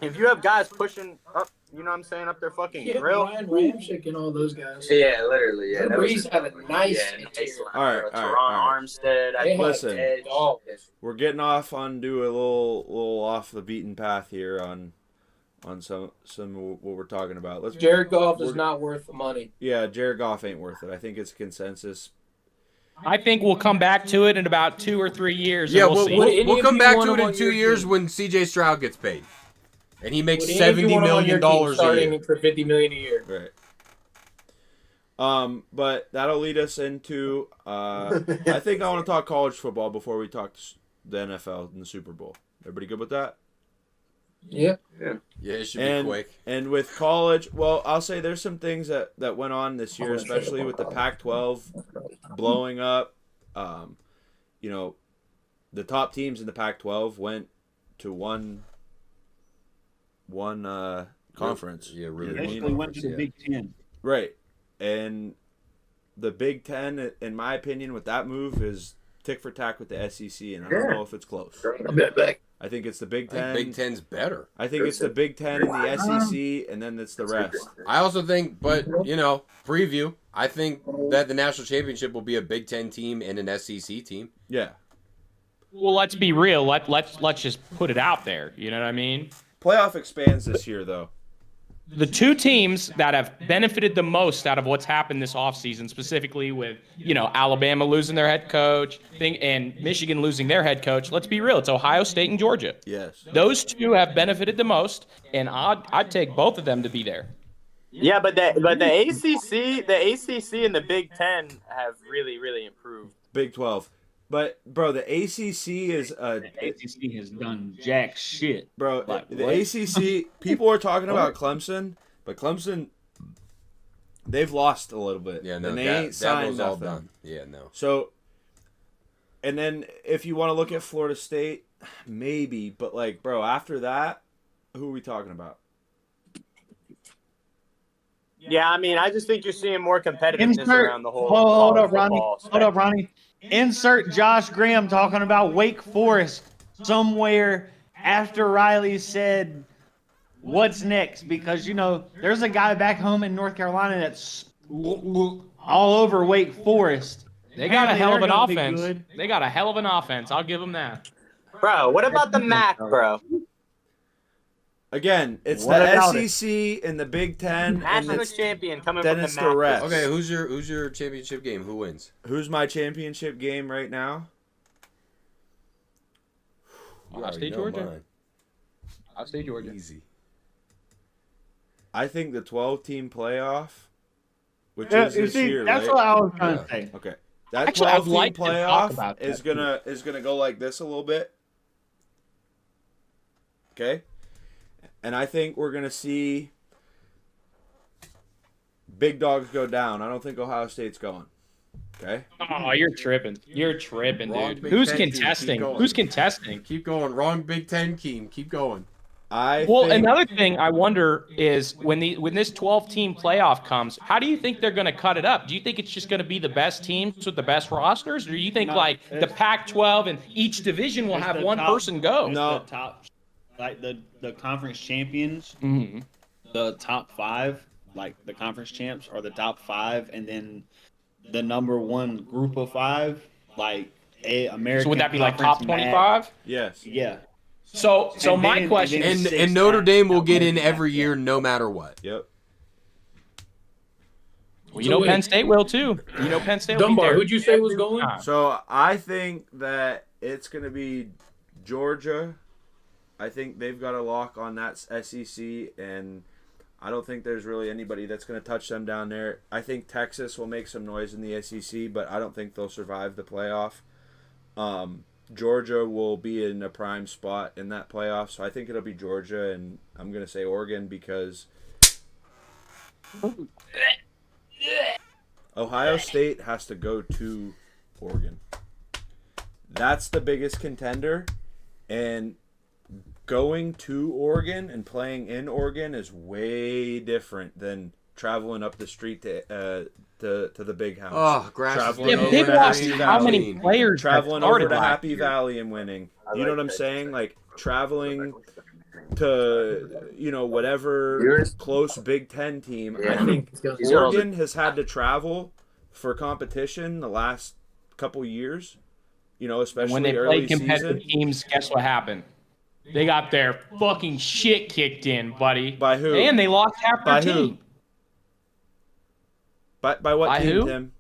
If you have guys pushing up, you know what I'm saying, up their fucking grill. Ryan Ramchick and all those guys. Yeah, literally. Yeah, Drew Brees had a nice nice line. All right, Teron all right. Armstead. They had Listen. Edge. Oh, We're getting off onto a little off the beaten path here on some what we're talking about. Jared Goff is not worth the money. Yeah, Jared Goff ain't worth it. I think it's consensus. I think we'll come back to it in about 2 or 3 years. Yeah, and we'll see. we'll come back to it in on 2 your years team? when C.J. Stroud gets paid, and he makes Would any of you $70 want him on your million team a starting year. for $50 million a year. Right. But that'll lead us into. I think I want to talk college football before we talk the NFL and the Super Bowl. Everybody good with that? Yeah. Yeah, it should be quick. And with college, well, I'll say there's some things that went on this year, especially with the Pac-12 blowing up. You know, the top teams in the Pac-12 went to one conference. Yeah, really. Basically went to the Big Ten. Right. And the Big Ten, in my opinion, with that move is tick for tack with the SEC, and I don't know if it's close. I'll be back. I think it's the Big I Ten. think Big Ten's better. I think it's the Big Ten and the SEC, and then it's the rest. I also think, but preview. I think that the national championship will be a Big Ten team and an SEC team. Yeah. Well, let's be real. Let's just put it out there. You know what I mean? Playoff expands this year, though. The 2 teams that have benefited the most out of what's happened this offseason, specifically with, Alabama losing their head coach and Michigan losing their head coach, let's be real, it's Ohio State and Georgia. Yes. Those 2 have benefited the most, and I'd take both of them to be there. Yeah, but the ACC and the Big Ten have really, really improved. Big 12. But, bro, the ACC is ACC has done jack shit. Bro, Like, the what? ACC, people are talking about Clemson, but Clemson, they've lost a little bit. Yeah, no, and they that ain't signed was all nothing. done. Yeah, no. So, and then if you want to look at Florida State, maybe, but like, bro, after that, who are we talking about? Yeah, I mean, I just think you're seeing more competitiveness around the whole. Hold up, college Ronnie. football Hold up, spectrum. Ronnie. Insert Josh Graham talking about Wake Forest somewhere after Riley said, "What's next?" Because there's a guy back home in North Carolina that's all over Wake Forest. They got a Apparently hell of they're an gonna be offense. good. They got a hell of an offense. I'll give them that. Bro, what about the MAC, bro? Again, it's What the about it? SEC and the Big Ten, and National it's, champion coming then from it's the the MAC. rest. Okay, who's your championship game? Who wins? Who's my championship game right now? You I'll already stay know Georgia. mine. I'll stay Georgia. Easy. I think the 12-team playoff, which Yeah, is you this see, year, that's right? what I was trying to say. Okay. That Actually, I'd 12-team like to talk playoff about is that, gonna go like this a little bit. Okay? And I think we're gonna see big dogs go down. I don't think Ohio State's going. Okay? Oh, you're tripping. You're tripping, Wrong dude. Big Who's Ten team. contesting? Keep going. Who's contesting? Keep going. Wrong Big Ten team. Keep going. Well, think another thing I wonder is when this 12-team playoff comes, how do you think they're going to cut it up? Do you think it's just going to be the best teams with the best rosters, or do you think the Pac-12 and each division will It's have the one top- person go? No. The top, like the conference champions, Mm-hmm. the top 5, like the conference champs are the top 5, and then the number 1 group of 5, like American. So would that be like Conference top MAC. 25? yes. Yeah. So my question is, and Notre Dame will get in every year, no matter what. Yep. Well, Penn State will too. Penn State will be Dunbar, there. who'd you say was going? So I think that it's going to be Georgia. I think they've got a lock on that SEC, and I don't think there's really anybody that's going to touch them down there. I think Texas will make some noise in the SEC, but I don't think they'll survive the playoff. Georgia will be in a prime spot in that playoff, so I think it'll be Georgia, and I'm going to say Oregon because Ohio State has to go to Oregon. That's the biggest contender, and going to Oregon and playing in Oregon is way different than traveling up the street to the big house. Oh, grass. They've lost how many players? Traveling over to Happy Valley and winning. You know what I'm saying? Like traveling to whatever close Big Ten team. I think Oregon has had to travel for competition the last couple years. Especially when they early played competitive teams. Guess what happened? They got their fucking shit kicked in, buddy. By who? And they lost half their team. By what team, who? Tim?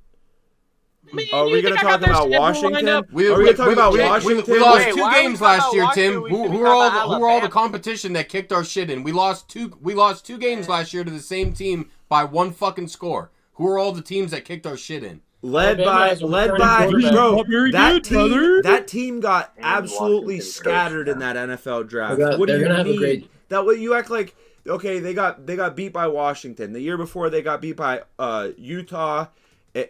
Man, Are we going to talk about Washington? Are we going to talk about Washington? We lost two games last year, Tim. Who are all the competition that kicked our shit in? We lost two games last year to the same team by one fucking score. Who are all the teams that kicked our shit in? Led by bro, that team got absolutely scattered in that NFL draft. What do you mean? That way you act like okay, they got beat by Washington. The year before they got beat by Utah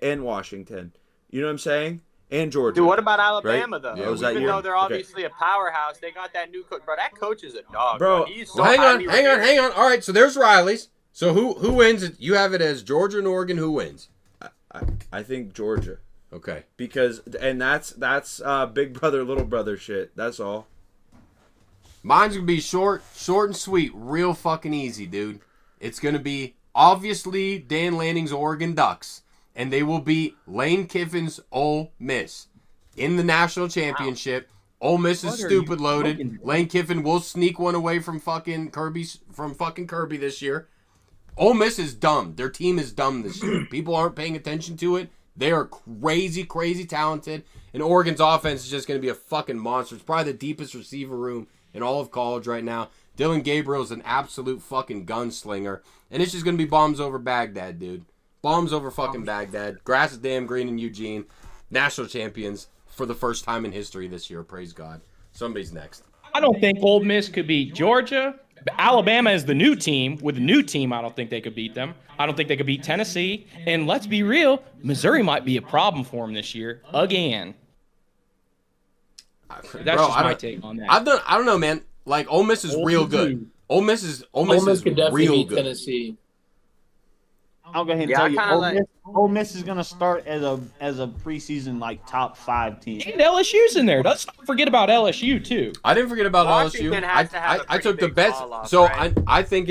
and Washington. You know what I'm saying? And Georgia. Dude, what about Alabama though? Yeah, Even though they're obviously a powerhouse, they got that new coach. Bro, that coach is a dog. Bro, he's so hang on. All right, so there's Riley's. So who wins? You have it as Georgia and Oregon. Who wins? I think Georgia. Okay. Because that's big brother little brother shit. That's all. Mine's gonna be short and sweet, real fucking easy, dude. It's gonna be obviously Dan Lanning's Oregon Ducks, and they will beat Lane Kiffin's Ole Miss in the national championship. Wow. Ole Miss is stupid loaded. Lane Kiffin will sneak one away from fucking Kirby this year. Ole Miss is dumb. Their team is dumb this year. People aren't paying attention to it. They are crazy, crazy talented. And Oregon's offense is just going to be a fucking monster. It's probably the deepest receiver room in all of college right now. Dylan Gabriel's an absolute fucking gunslinger. And it's just going to be bombs over Baghdad, dude. Bombs over fucking Baghdad. Grass is damn green in Eugene. National champions for the first time in history this year. Praise God. Somebody's next. I don't think Ole Miss could beat Georgia. Alabama is the new team. With the new team, I don't think they could beat them. I don't think they could beat Tennessee. And let's be real, Missouri might be a problem for them this year again. That's just my take on that. I don't know, man. Like Ole Miss is real good. Ole Miss is could definitely real beat good. Tennessee. I'll go ahead and tell you, Ole Miss is going to start as a preseason top 5 team. And LSU's in there. Let's not forget about LSU too. I didn't forget about Washington LSU. has to have I took the best. off, So right? I think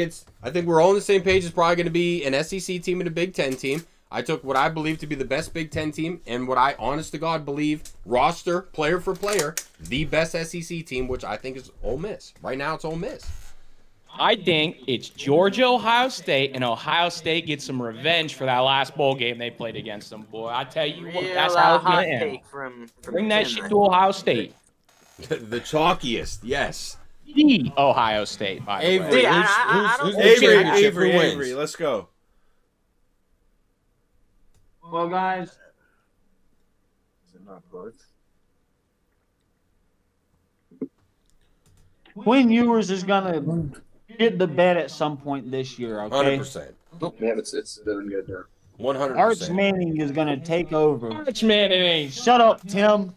we're all on the same page. It's probably going to be an SEC team and a Big Ten team. I took what I believe to be the best Big Ten team and what I, honest to God, believe roster player for player the best SEC team, which I think is Ole Miss. Right now, it's Ole Miss. I think it's Georgia, Ohio State, and Ohio State gets some revenge for that last bowl game they played against them. Boy, I tell you what, that's how it's going to end. Bring that shit to Ohio State. The chalkiest, yes. The Ohio State, by the way. Avery, let's go. Well, guys. Is it not close? Quinn Ewers is gonna get the bet at some point this year. Okay. 100%. Yeah, it's doing good there. 100%. Arch Manning is gonna take over. Arch Manning ain't. Shut up, Tim.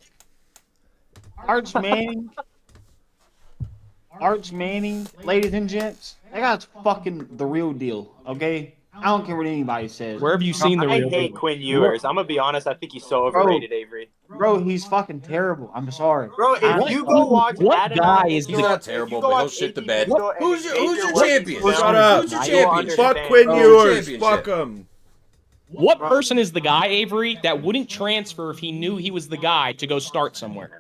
Arch Manning. Arch Manning, ladies and gents, that guy's fucking the real deal. Okay. I don't care what anybody says. Where have you seen the real I hate Quinn Ewers. I'm gonna be honest. I think he's so overrated, Avery. Bro, he's fucking terrible. I'm sorry. Bro, if you go watch what guy is He's not terrible, but he'll shit the bed. Who's your champion? Shut up. Who's your champion? Fuck Quinn Ewers. Fuck him. What person is the guy, Avery, that wouldn't transfer if he knew he was the guy to go start somewhere?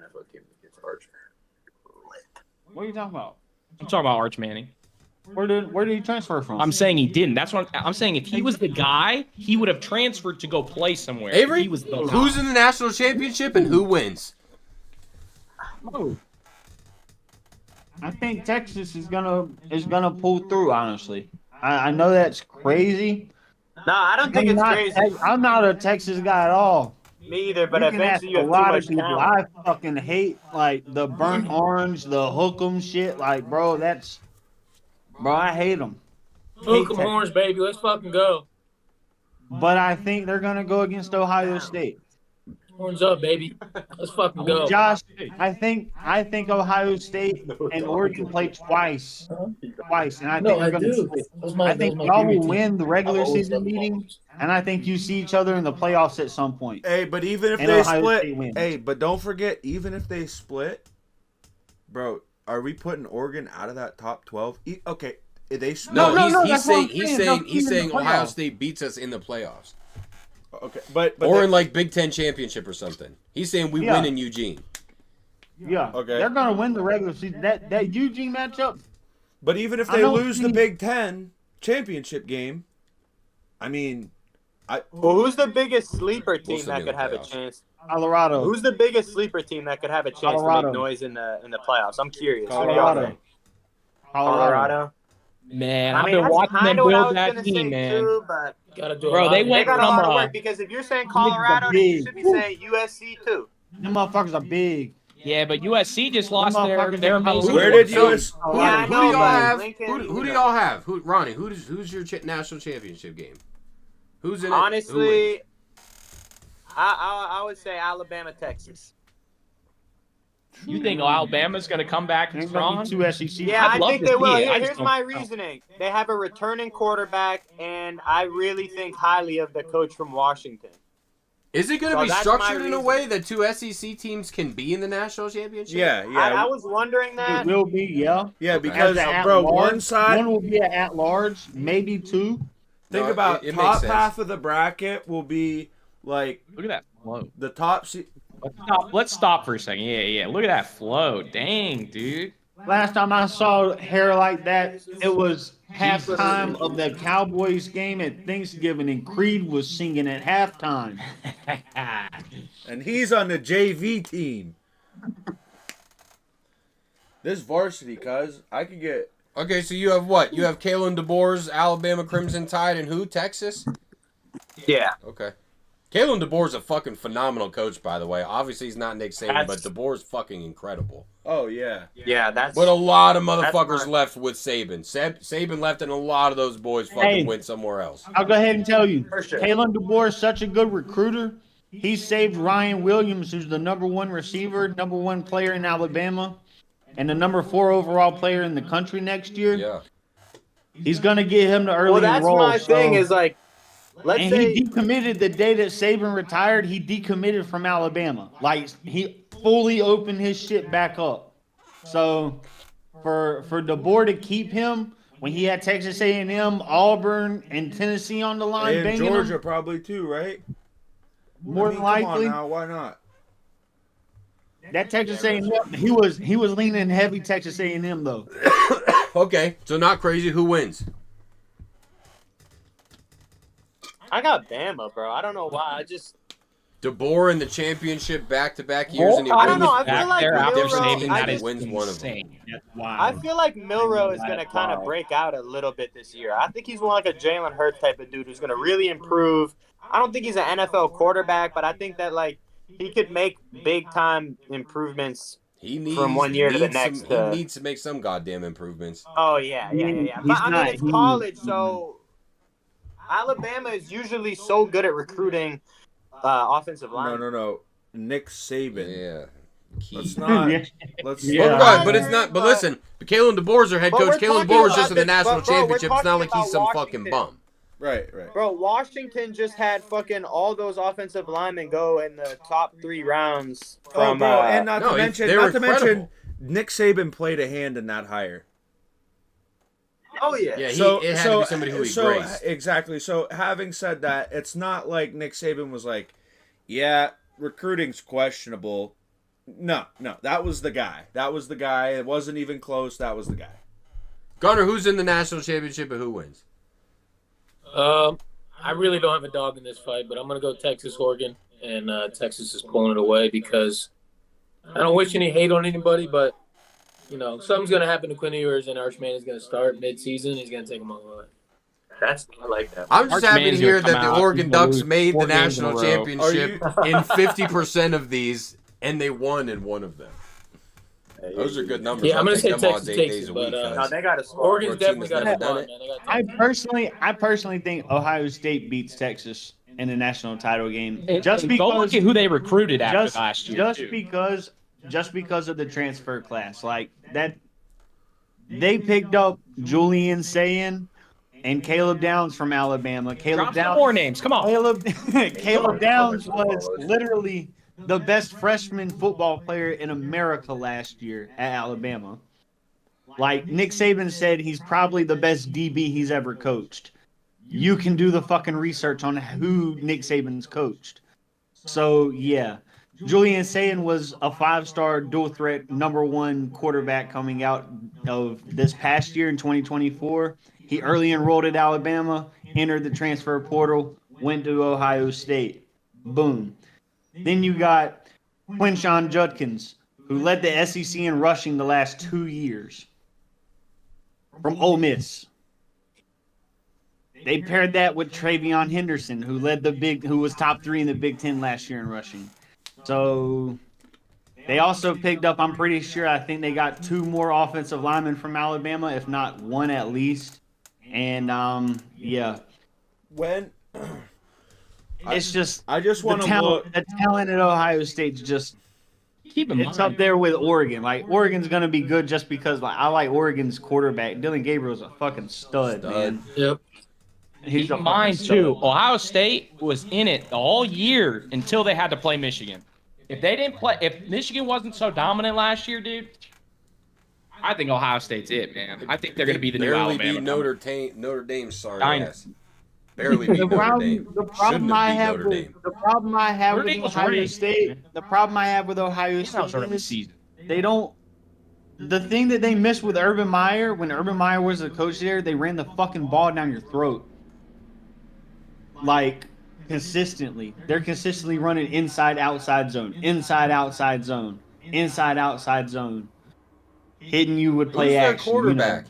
What are you talking about? I'm talking about Arch Manning. Where did he transfer from? I'm saying he didn't. That's what I'm saying. If he was the guy, he would have transferred to go play somewhere. Avery, He was the guy. who's in the national championship and who wins? Oh. I think Texas is gonna pull through. Honestly, I know that's crazy. No, I don't think it's crazy. I'm not a Texas guy at all. Me either, but You can ask eventually you a have too lot much of people. talent. I fucking hate like the burnt orange, the hook 'em shit. Like, bro, I hate them. Hook 'em horns, baby. Let's fucking go. But I think they're gonna go against Ohio State. Horns up, baby. Let's fucking go. Josh, I think Ohio State and Oregon play twice, and I think they're gonna split. I think y'all will win the regular season meeting, and I think you see each other in the playoffs at some point. Hey, but even if they split, hey, but don't forget, even if they split, bro, are we putting Oregon out of that top 12? Okay, they split. No, he's saying Ohio State beats us in the playoffs. Okay, but or in like Big Ten championship or something. He's saying we win in Eugene. Yeah, okay, they're gonna win the regular season. That Eugene matchup. But even if they lose the Big Ten championship game, I mean, well, who's the biggest sleeper team that could have a chance? Colorado. Who's the biggest sleeper team that could have a chance to make noise in the playoffs? I'm curious. Colorado. Man, I've been watching them build that team, man. Too, but bro, they went got from a lot of work because if you're saying Colorado, then you should be saying USC too. Them motherfuckers are big. Yeah, but USC just lost their amazing. Where did USC? Yeah, who do y'all have? Who do y'all have? Ronnie? Who's your national championship game? Who's in it? Honestly, I would say Alabama, Texas. You think Alabama's going to come back strong? Two SEC. Yeah, I think they will. Here's my reasoning. They have a returning quarterback, and I really think highly of the coach from Washington. Is it going to be structured in a way that two SEC teams can be in the national championship? Yeah. I was wondering that. It will be, yeah. Yeah, because, bro, one will be an at-large, maybe two. Think about top half of the bracket will be like. Look at that flow. The top. Let's stop for a second. Yeah. Look at that flow. Dang, dude. Last time I saw hair like that, it was halftime of the Cowboys game at Thanksgiving, and Creed was singing at halftime. And he's on the JV team. This varsity, cuz I could get. Okay, so you have what? You have Kalen DeBoer's Alabama Crimson Tide and who? Texas? Yeah. Okay. Kalen DeBoer's a fucking phenomenal coach, by the way. Obviously, he's not Nick Saban, but DeBoer's fucking incredible. Oh, yeah. Yeah, that's... But a lot of motherfuckers left with Saban. Saban left, and a lot of those boys fucking went somewhere else. I'll go ahead and tell you. Sure. Kalen DeBoer is such a good recruiter. He saved Ryan Williams, who's the #1 receiver, #1 player in Alabama, and the #4 overall player in the country next year. Yeah. He's going to get him the early enroll. Well, that's my thing is like, he decommitted the day that Saban retired. He decommitted from Alabama. Like, he fully opened his shit back up. So, for DeBoer to keep him when he had Texas A&M, Auburn, and Tennessee on the line, and Georgia probably too, right? More than likely. Come on now, why not? That Texas A&M, he was leaning heavy Texas A&M though. Okay, so not crazy. Who wins? I got Bama, bro. I don't know why. I just DeBoer in the championship back-to-back years, and he I don't know. I feel like Milroe wins one of them. Wow. I feel like Milroe is going to kind of break out a little bit this year. I think he's more like a Jalen Hurts type of dude who's going to really improve. I don't think he's an NFL quarterback, but I think that like he could make big-time improvements from 1 year to the next. He needs to make some goddamn improvements. Oh, yeah. But I mean, it's college, so Alabama is usually so good at recruiting offensive line. No. Nick Saban. Yeah. Let's not. But it's not. But listen, Kalen DeBoer's our head coach. Kalen DeBoer's just in the national championship. It's not like he's some fucking bum. Right. Bro, Washington just had fucking all those offensive linemen go in the top 3 rounds. From, and not to mention, Nick Saban played a hand in that hire. Oh yeah. Yeah. It had to be somebody who he graced. Exactly. So having said that, it's not like Nick Saban was like, "Yeah, recruiting's questionable. No, that was the guy. It wasn't even close. That was the guy. Gunnar, who's in the national championship and who wins? I really don't have a dog in this fight, but I'm going to go Texas, Oregon, and Texas is pulling it away because I don't wish any hate on anybody, but, something's going to happen to Quinn Ewers, and Archman is going to start mid-season. He's going to take him all away. I like that. I'm just happy to hear that the Oregon Ducks made the 4 games national in a row. championship in 50% of these, and they won in one of them. Those are good numbers. Yeah, I'm going to say take them all Texas day, takes days it, a but week, No, they got a squad. Oregon's For a team definitely that's got a never done squad, it. man. They got I personally think Ohio State beats Texas in the national title game. Go look at who they recruited after last year. Just because of the transfer class, like that, they picked up Julian Sayin and Caleb Downs from Alabama. Drop some more names. Come on. Caleb Downs was literally the best freshman football player in America last year at Alabama. Like Nick Saban said, he's probably the best DB he's ever coached. You can do the fucking research on who Nick Saban's coached. So, yeah. Julian Sayin was a 5-star dual threat #1 quarterback coming out of this past year in 2024. He early enrolled at Alabama, entered the transfer portal, went to Ohio State. Boom. Then you got Quinshon Judkins, who led the SEC in rushing the last 2 years from Ole Miss. They paired that with Travion Henderson, who was top 3 in the Big Ten last year in rushing. So they also picked up, I think they got 2 more offensive linemen from Alabama, if not 1 at least. And yeah. It's just I just want to look. The talent at Ohio State's just it's up there with Oregon. Like Oregon's gonna be good just because I like Oregon's quarterback. Dylan Gabriel's a fucking stud. Man. Yep. He's Keep in mind too, Ohio State was in it all year until they had to play Michigan. If Michigan wasn't so dominant last year, dude, I think Ohio State's it, man. I think they're going to be the new barely Alabama. beat Notre Dame, sorry Dynasty. ass. Barely beat Notre Dame. The problem I have with Notre Dame was Ohio rigged, State, man. the problem I have with Ohio That was early State is season. they don't. The thing that they missed with Urban Meyer, when Urban Meyer was the coach there, they ran the fucking ball down your throat. Like, consistently. They're consistently running inside, outside zone. Inside, outside zone. Inside, outside zone. Hitting you with play Who's their action. quarterback?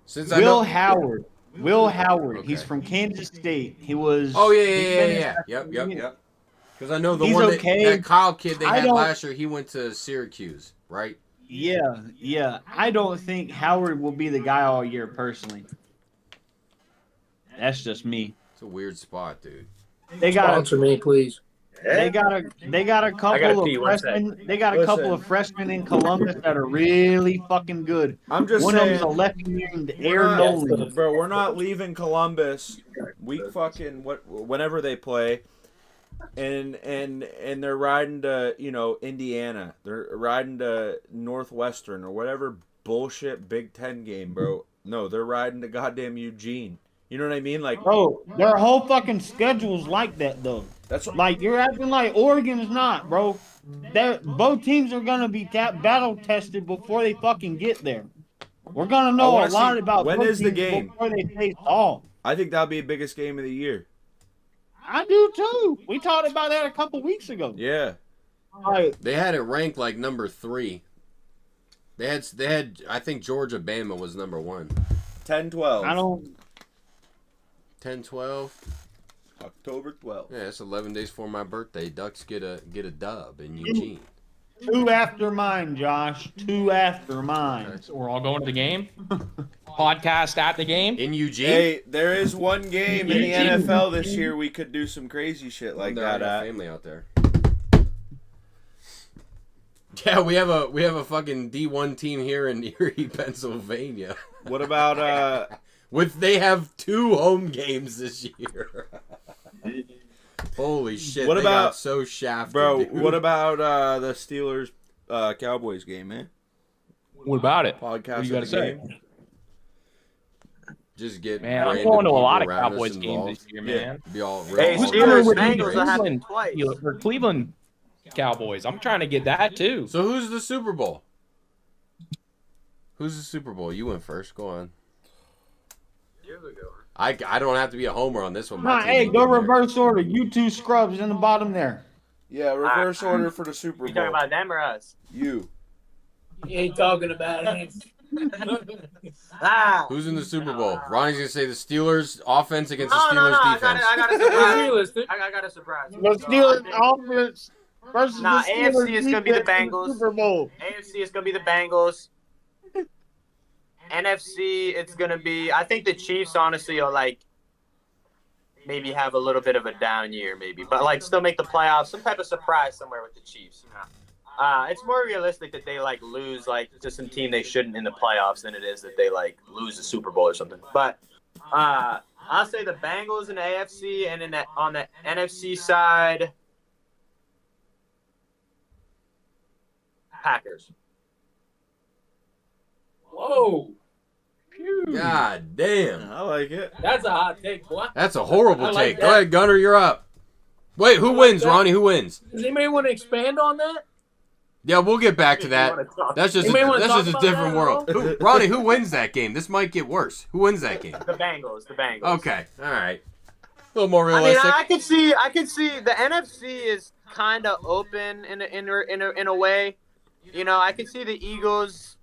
Since Will Howard. Will Howard. Okay. He's from Kansas State. He was. Oh, yeah. Yep. Because I know the He's one okay. that Kyle kid they I had don't- last year, he went to Syracuse, right? Yeah. I don't think Howard will be the guy all year, personally. That's just me. It's a weird spot, dude. They got Sponsor me, please. They got a couple of freshmen. They got a couple of freshmen in Columbus that are really fucking good. I'm just One saying. of them's a lefty named We're Aaron not- Nolan. Bro, we're not leaving Columbus whenever they play, and they're riding to Indiana. They're riding to Northwestern or whatever bullshit Big Ten game, bro. No, they're riding to goddamn Eugene. You know what I mean? Like, Bro, their whole fucking schedule's like that though. that's what, Like you're acting like Oregon's not, bro. Both teams are gonna be battle tested before they fucking get there. We're gonna know a lot about when both is the teams game? before they face off. I think that'll be the biggest game of the year. I do too. We talked about that a couple weeks ago. Yeah. Like, They had it ranked like number 3. They had I think Georgia Bama was number 1. 10-12. I don't. 10-12. October 12th. Yeah, it's 11 days for my birthday. Ducks get a dub in Eugene. 2 after mine, Josh. 2 after mine. So we're all going to the game. Podcast at the game. In Eugene? Hey, there is one game in the NFL this year we could do some crazy shit like I that got at. family out there. Yeah, we have a fucking D1 team here in Erie, Pennsylvania. What about They have 2 home games this year. Holy shit! What they about- got so shafted, bro? dude. What about the Steelers Cowboys game, man? What about it? Podcast. What you gotta of the say? game? Just get Man, I'm random going to a people lot of around us Cowboys games involved. this year, Yeah. man. Be all Hey, real Steelers, with Bengals, that Cleveland, happened twice. or Cleveland Cowboys. I'm trying to get that too. So who's the Super Bowl? Who's the Super Bowl? You went first. Go on. I don't have to be a homer on this one. Nah, hey, go reverse order. You two scrubs in the bottom there. Yeah, reverse order for the Super Bowl. You talking about them or us? You. He ain't talking about us. Who's in the Super Bowl? Ronnie's gonna say the Steelers offense against the Steelers No, defense. I got a surprise. I got a surprise. The Steelers offense versus the Steelers AFC is gonna be the defense in Bengals. Super Bowl. AFC is gonna be the Bengals. NFC, it's gonna be. I think the Chiefs, honestly, will like maybe have a little bit of a down year, maybe, but like still make the playoffs. Some type of surprise somewhere with the Chiefs. It's more realistic that they like lose like to some team they shouldn't in the playoffs than it is that they like lose the Super Bowl or something. But I'll say the Bengals in the AFC, and in on the NFC side, Packers. Whoa. God damn. I like it. That's a hot take, boy. That's a horrible I like take. that. Go ahead, Gunner. You're up. Wait, who wins, that. Ronnie? Who wins? Does anybody want to expand on that? Yeah, we'll get back to that. That's just Anybody wanna that's talk just a about different that at world. Ronnie, who wins that game? This might get worse. Who wins that game? The Bengals. Okay, all right. A little more I mean, realistic. I could see the NFC is kind of open in a way. You know, I could see the Eagles.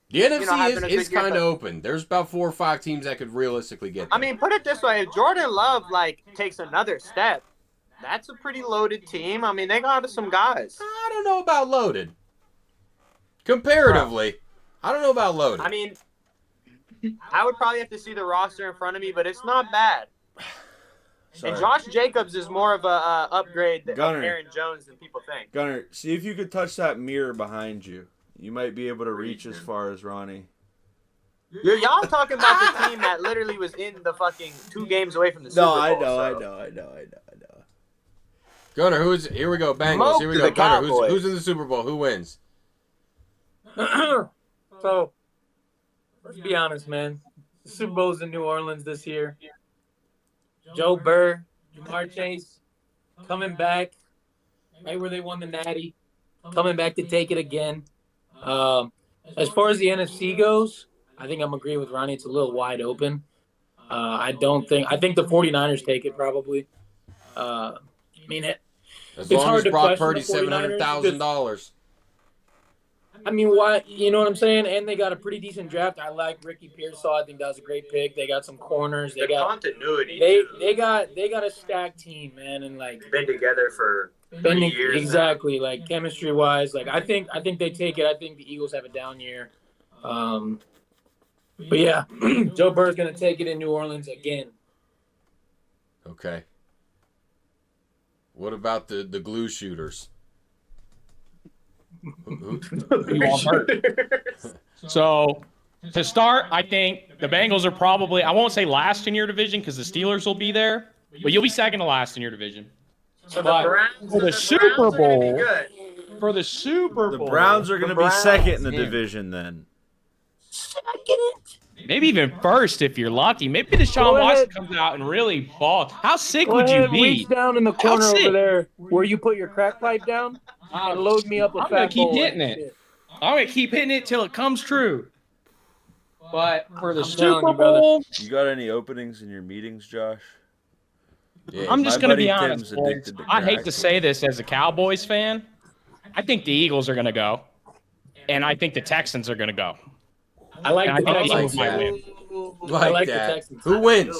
The NFC having a is good year, kind but- of open. There's about 4 or 5 teams that could realistically get there. I mean, put it this way: if Jordan Love like takes another step, that's a pretty loaded team. I mean, they got some guys. I don't know about loaded. Comparatively, I don't know about loaded. I mean, I would probably have to see the roster in front of me, but it's not bad. Sorry. And Josh Jacobs is more of a upgrade of Gunner. Aaron Jones than people think. Gunnar, see if you could touch that mirror behind you. You might be able to reach as far as Ronnie. Y'all talking about the team that literally was in the fucking 2 games away from the Super No, Bowl. I know, so. I know. Gunner, here we go, Bengals. Smoke Here we to go, the Gunner. Cowboys. Who's in the Super Bowl? Who wins? So, let's be honest, man. The Super Bowl's in New Orleans this year. Joe Burr, Jamar Chase, coming back right where they won the Natty, coming back to take it again. As far as the NFC goes, I think I'm agreeing with Ronnie. It's a little wide open. I think the 49ers take it probably. I mean, As It's long hard as to Brock question Purdy's the 49ers $700,000. why? You know what I'm saying? And they got a pretty decent draft. I like Ricky Pearsall. I think that was a great pick. They got some corners. They The got continuity. they got a stacked team, man, and like been together for 3 years. exactly like chemistry wise. Like I think they take it. I think the Eagles have a down year. But yeah, Joe Burr's gonna take it in New Orleans again. Okay. What about the glue shooters? You all hurt. So, to start, I think the Bengals are probably, I won't say last in your division because the Steelers will be there, but you'll be second to last in your division. So But the Browns, for the the Super Browns are gonna be Bowl- good. For the Super The Bowl, Browns are going to be Browns, second in the yeah. division then. maybe even first if you're lucky. Maybe Deshaun Watson comes out and really balls. How sick would you be? Reach down in the corner sick? over there where you put your crack pipe down and load me up a I'm fat gonna keep bowl hitting and it. shit. I'm gonna keep hitting it till it comes true. But for the I'm telling Super you, brother. Bowl, You got any openings in your meetings, Josh? Yeah, I'm just My gonna buddy be honest. Tim's boys. addicted to I hate crack. to say this as a Cowboys fan. I think the Eagles are gonna go, and I think the Texans are gonna go. I like And I the think the Texans. Eagles might win. Like I like the that. Texans. Who wins?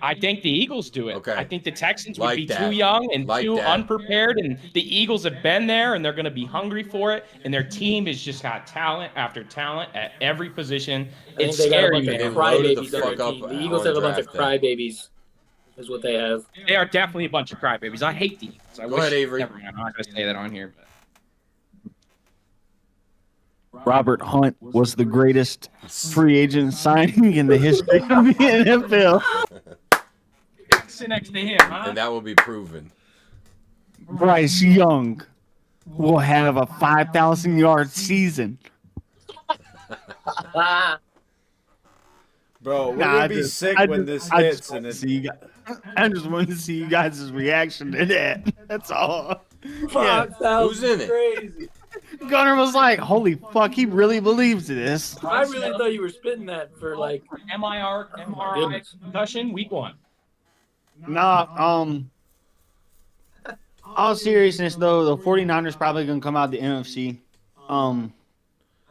I think the Eagles do it. Okay. I think the Texans Like would be that. too young and Like too that. unprepared, and the Eagles have been there, and they're going to be hungry for it. And their team has just got talent after talent at every position. I think It's they got a scary, bunch man. of And loaded the crybabies on fuck their up team. The on Eagles have a bunch of draft day. crybabies, is what they have. They are definitely a bunch of crybabies. I hate the Eagles. I Go wish, ahead, Avery. Never mind, I'm not going to say that on here. But. Robert Hunt was the greatest free agent signing in the history of the NFL. Sit next to him, huh? And that will be proven. Bryce Young will have a 5,000-yard season. Bro, we're Nah, going to be sick when this hits. And it's, I just wanted to see you guys' reaction to that. That's all. Who's in it? Crazy. Gunnar was like, "Holy fuck, he really believes this." I really thought you were spitting that for like MRI concussion week 1. Nah, all seriousness though, the 49ers probably gonna come out the NFC.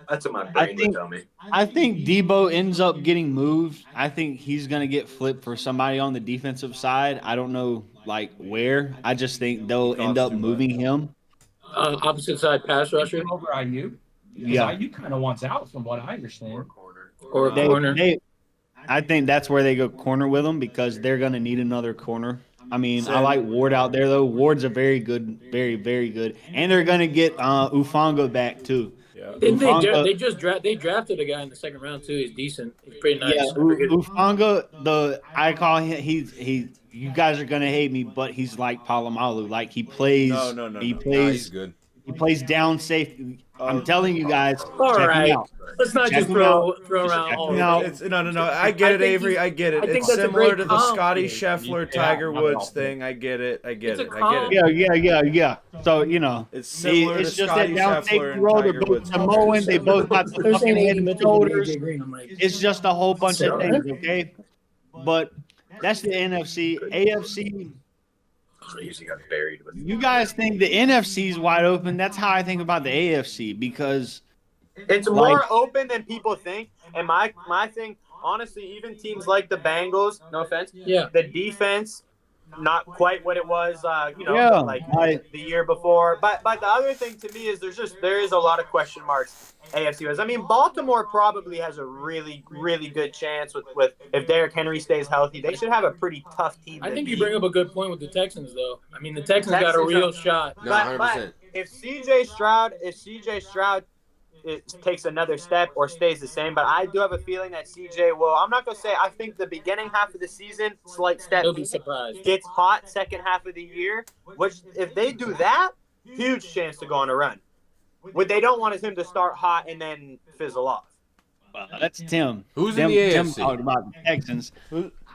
That's what my brain would tell me. I think Debo ends up getting moved. I think he's gonna get flipped for somebody on the defensive side. I don't know like where. I just think they'll end up moving him. Opposite side pass rusher. Over IU. Yeah. IU kind of wants out from what I understand. Or a corner. I think that's where they go corner with him because they're gonna need another corner. I mean, I like Ward out there though. Ward's a very good, very, very good, and they're gonna get Ufanga back too. Yeah. They drafted a guy in the second round too. He's decent. He's pretty nice. Yeah, Ufanga. I call him. He. You guys are gonna hate me, but he's like Palomalu. Like he plays. No. He Nah, plays. he's good. He plays down safe. I'm telling you guys. All check right. him out. Let's not Check just him throw around all. No. No. I get it, Avery. I get it. I think It's that's a similar great to the comp. Scotty Scheffler, Yeah, Tiger not Woods at all. thing. I get it. It's a comp. Yeah. So It's similar it's to just Scotty that down safe Scheffler and roll. They're Tiger both Woods. Samoan. They both got the They're fucking saying head 80 and shoulders. AJ Green. I'm like, It's just a whole bunch of things, okay? But that's the NFC. AFC. Crazy got buried with. You guys think the NFC is wide open? That's how I think about the AFC because It's more open than people think. And my thing, honestly, even teams like the Bengals, no offense, yeah. the defense, not quite what it was, Yeah, the year before. But the other thing to me is there is a lot of question marks AFC wise. I mean, Baltimore probably has a really, really good chance with if Derrick Henry stays healthy. They should have a pretty tough team. I to think you beat. bring up a good point with the Texans, though. I mean, the Texans got a real shot. No, But 100%. if CJ Stroud it takes another step or stays the same, but I do have a feeling that CJ will. I'm not gonna say. I think the beginning half of the season, slight step, He'll be surprised. gets hot. Second half of the year, which if they do that, huge chance to go on a run. What they don't want is him to start hot and then fizzle off. that's Tim. Who's Tim, in the Tim AFC? talked about the Texans.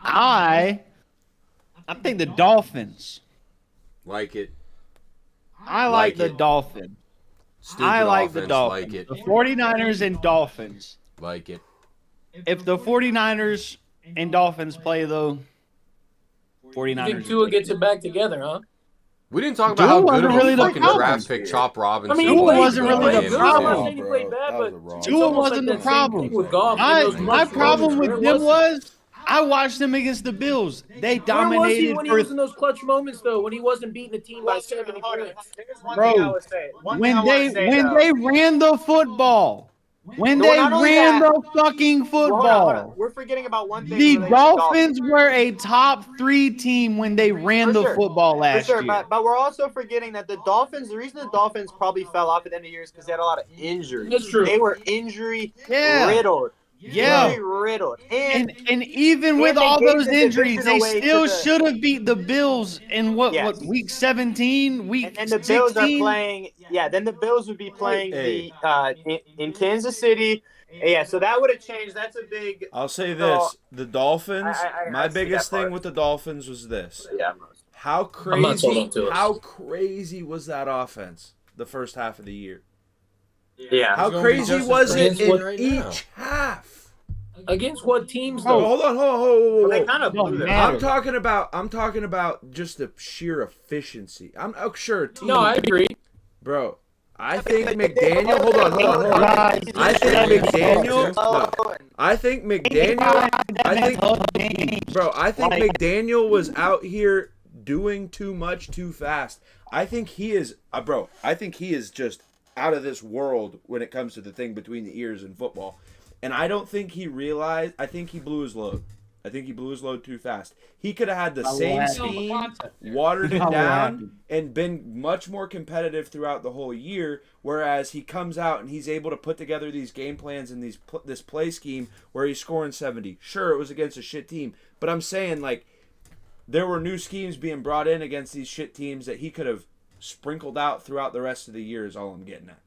I think the Dolphins. Like it. I like Like the it. Dolphins. Stupid I like offense, the Dolphins. Like it. The 49ers and Dolphins. Like it. If the 49ers and Dolphins play, though, 49ers. I think Tua gets it back together, huh? We didn't talk Tua about how good wasn't of a really the fucking problem. draft pick Chop Robinson I mean, Tua was. wasn't in really the game I'm problem. not two. saying he played bad, but Tua wasn't the problem. With golf, My problem with them was I watched them against the Bills. They where was he dominated when he for was in those clutch moments, though? When he wasn't beating the team by 70 points? Here's one Bro, thing I would say. when they ran the football. When No, they not only ran that- the fucking Hold on. football. We're forgetting about one thing. The related to Dolphins were a top 3 team when they ran For the sure. football For last sure, year. but we're also forgetting that the reason the Dolphins probably fell off at the end of the year is because they had a lot of injuries. That's true. They were injury Yeah. riddled. Yeah. Injury riddled. And even with they all gave those the injuries, division they away to still the- should have beat the Bills in what Yes. week 17, week And the 16? Bills are playing. Yeah, then the Bills would be playing in Kansas City. Yeah, so that would have changed. That's a big. I'll say this: the Dolphins. I my see biggest that part. thing with the Dolphins was this: Yeah. how I'm not sold crazy, on Tua. how crazy was that offense the first half of the year? Yeah. How gonna be crazy just as was it crazy in right each half? Against what teams, Oh, though? hold on. Well, they kind of Don't blew them. matter. I'm talking about just the sheer efficiency. I'm sure team, No, I agree. bro. I think McDaniel. Hold on. I think McDaniel. No, I think McDaniel. I think McDaniel was out here doing too much too fast. I think he is, I think he is just out of this world when it comes to the thing between the ears in football. And I don't think he realized. I think he blew his load. I think he blew his load too fast. He could have had the same speed, watered it down, and been much more competitive throughout the whole year. Whereas he comes out and he's able to put together these game plans and this play scheme where he's scoring 70. Sure, it was against a shit team, but I'm saying like there were new schemes being brought in against these shit teams that he could have sprinkled out throughout the rest of the year. Is all I'm getting at.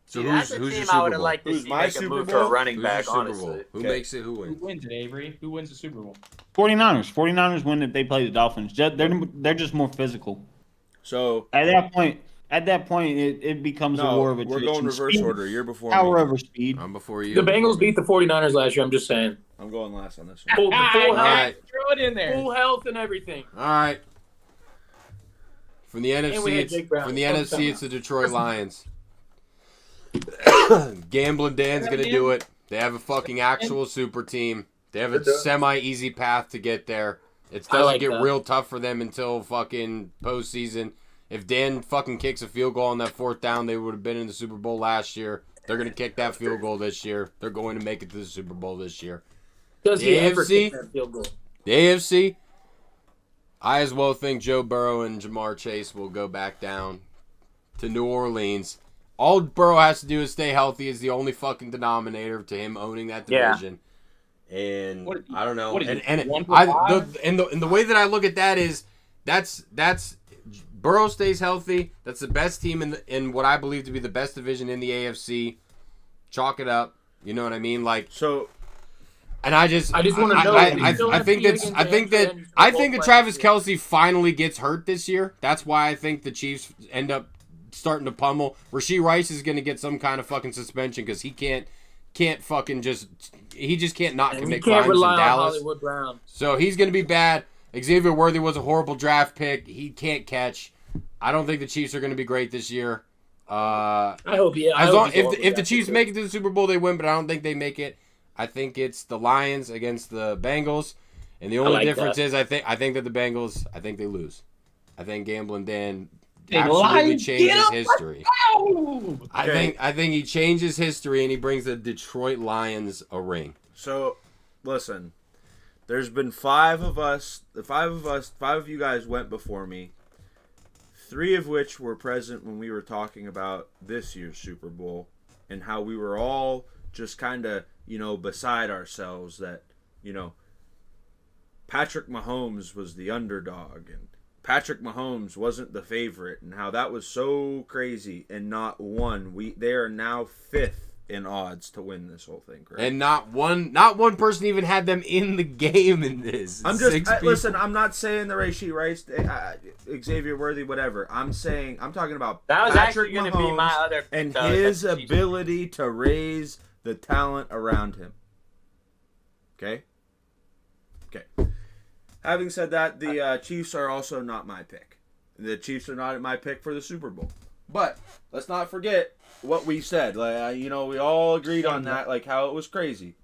So That's who's a your team Super I would have Bowl? liked to Who's see my make a Super move Bowl? for a running Who's back, your Super honestly. Bowl? Who Okay. makes it? Who Who wins? wins it, Avery? Who wins the Super Bowl? 49ers. 49ers win if they play the Dolphins. They're just more physical. So at that point, it becomes a war of attrition. We're going reverse order. You're before power me. over speed. I'm before you. The Bengals beat the 49ers last year. I'm just saying. I'm going last on this one. Full health, right. Throw it in there. full health and everything. All right. From the we NFC, had Jake Brown. it's the Detroit Lions. Gambling Dan's gonna do it. They have a fucking actual super team. They have a semi-easy path to get there. It doesn't get real tough for them until fucking postseason. If Dan fucking kicks a field goal on that 4th down, they would have been in the Super Bowl last year. They're gonna kick that field goal this year. They're going to make it to the Super Bowl this year. Does The he ever AFC? kick that field goal? The AFC, I as well think Joe Burrow and Jamar Chase will go back down to New Orleans. All Burrow has to do is stay healthy is the only fucking denominator to him owning that division. And I don't know. And the way that I look at that is that's Burrow stays healthy. That's the best team in what I believe to be the best division in the AFC. Chalk it up. You know what I mean? Like So, And I just want to know. I think that Travis Kelce finally gets hurt this year. That's why I think the Chiefs end up starting to pummel. Rashee Rice is going to get some kind of fucking suspension because he can't fucking just can't not commit crimes in Dallas. Hollywood Brown. So he's going to be bad. Xavier Worthy was a horrible draft pick. He can't catch. I don't think the Chiefs are going to be great this year. I hope if the Chiefs make it to the Super Bowl, they win, but I don't think they make it. I think it's the Lions against the Bengals, and the only difference is I think that the Bengals, I think they lose. I think Gambling Dan absolutely changes history. I think he changes history and he brings the Detroit Lions a ring. So, listen, there's been five of you guys went before me. 3 of which were present when we were talking about this year's Super Bowl and how we were all just kind of, beside ourselves that, Patrick Mahomes was the underdog and Patrick Mahomes wasn't the favorite and how that was so crazy and not one. They are now 5th in odds to win this whole thing, correct? And not one person even had them in the game in this. Listen, I'm not saying the Rashee Rice, Xavier Worthy, whatever. I'm talking about that was Patrick actually going to be my other and his ability to raise the talent around him. Okay. Having said that, the Chiefs are also not my pick. The Chiefs are not my pick for the Super Bowl. But let's not forget what we said. We all agreed on that, like how it was crazy.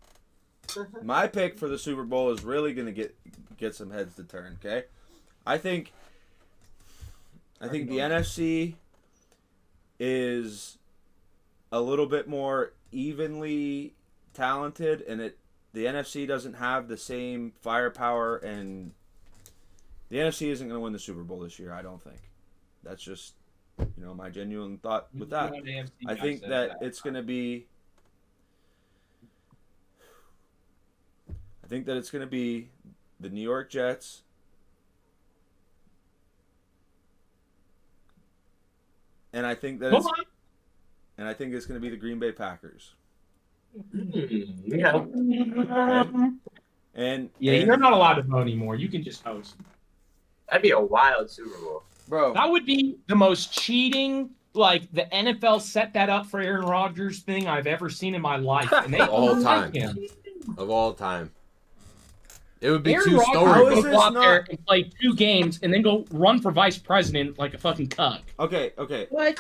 My pick for the Super Bowl is really going to get some heads to turn, okay? I think the NFC is a little bit more evenly talented, and the NFC doesn't have the same firepower, and the NFC isn't going to win the Super Bowl this year, I don't think. That's just, my genuine thought with that. I think that it's going to be... I think that it's going to be the New York Jets, and I think that it's going to be the Green Bay Packers. Yeah. And you're not allowed to vote anymore. You can just host. That'd be a wild Super Bowl. Bro, That would be the most cheating. Like the NFL set that up for Aaron Rodgers thing I've ever seen in my life. And they All time. him. Of all time. It would be Aaron too Rodgers story. would go out there and play 2 games and then go run for vice president like a fucking cuck. Okay. What?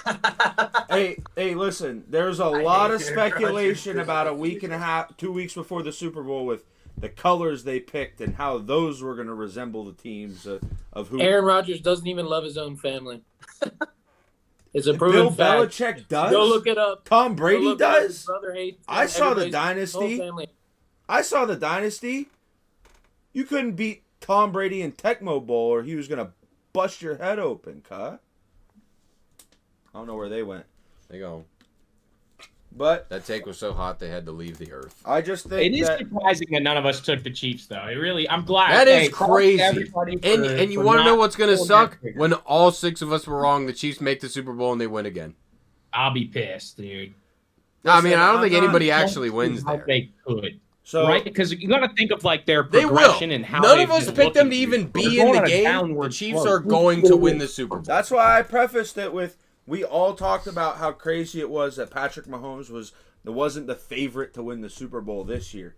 Hey, listen. There's a lot of speculation about a week and a half, 2 weeks before the Super Bowl with the colors they picked and how those were going to resemble the teams of who. Aaron Rodgers doesn't even love his own family. It's a Bill proven fact. Belichick does. Go look it up. Tom Brady does. His brother hates I saw the everybody's whole Dynasty. family. I saw the Dynasty. You couldn't beat Tom Brady in Tecmo Bowl or he was going to bust your head open, cuh. I don't know where they went. They go. But That take was so hot they had to leave the earth. I just think It is surprising that none of us took the Chiefs, though. I'm glad. That is cross crazy. everybody And you for want to know not what's going to pulling suck? that trigger. When all 6 of us were wrong, the Chiefs make the Super Bowl and they win again. I'll be pissed, dude. No, I mean, I don't I'm think not- anybody actually wins How there. they could. So right? Because you got to think of like their They will. progression and how None of they've us been picked them to looking. even They're be in going the on a game. The downward Chiefs slope. are going to win the Super Bowl. that's why I prefaced it with we all talked about how crazy it was that Patrick Mahomes wasn't the favorite to win the Super Bowl this year.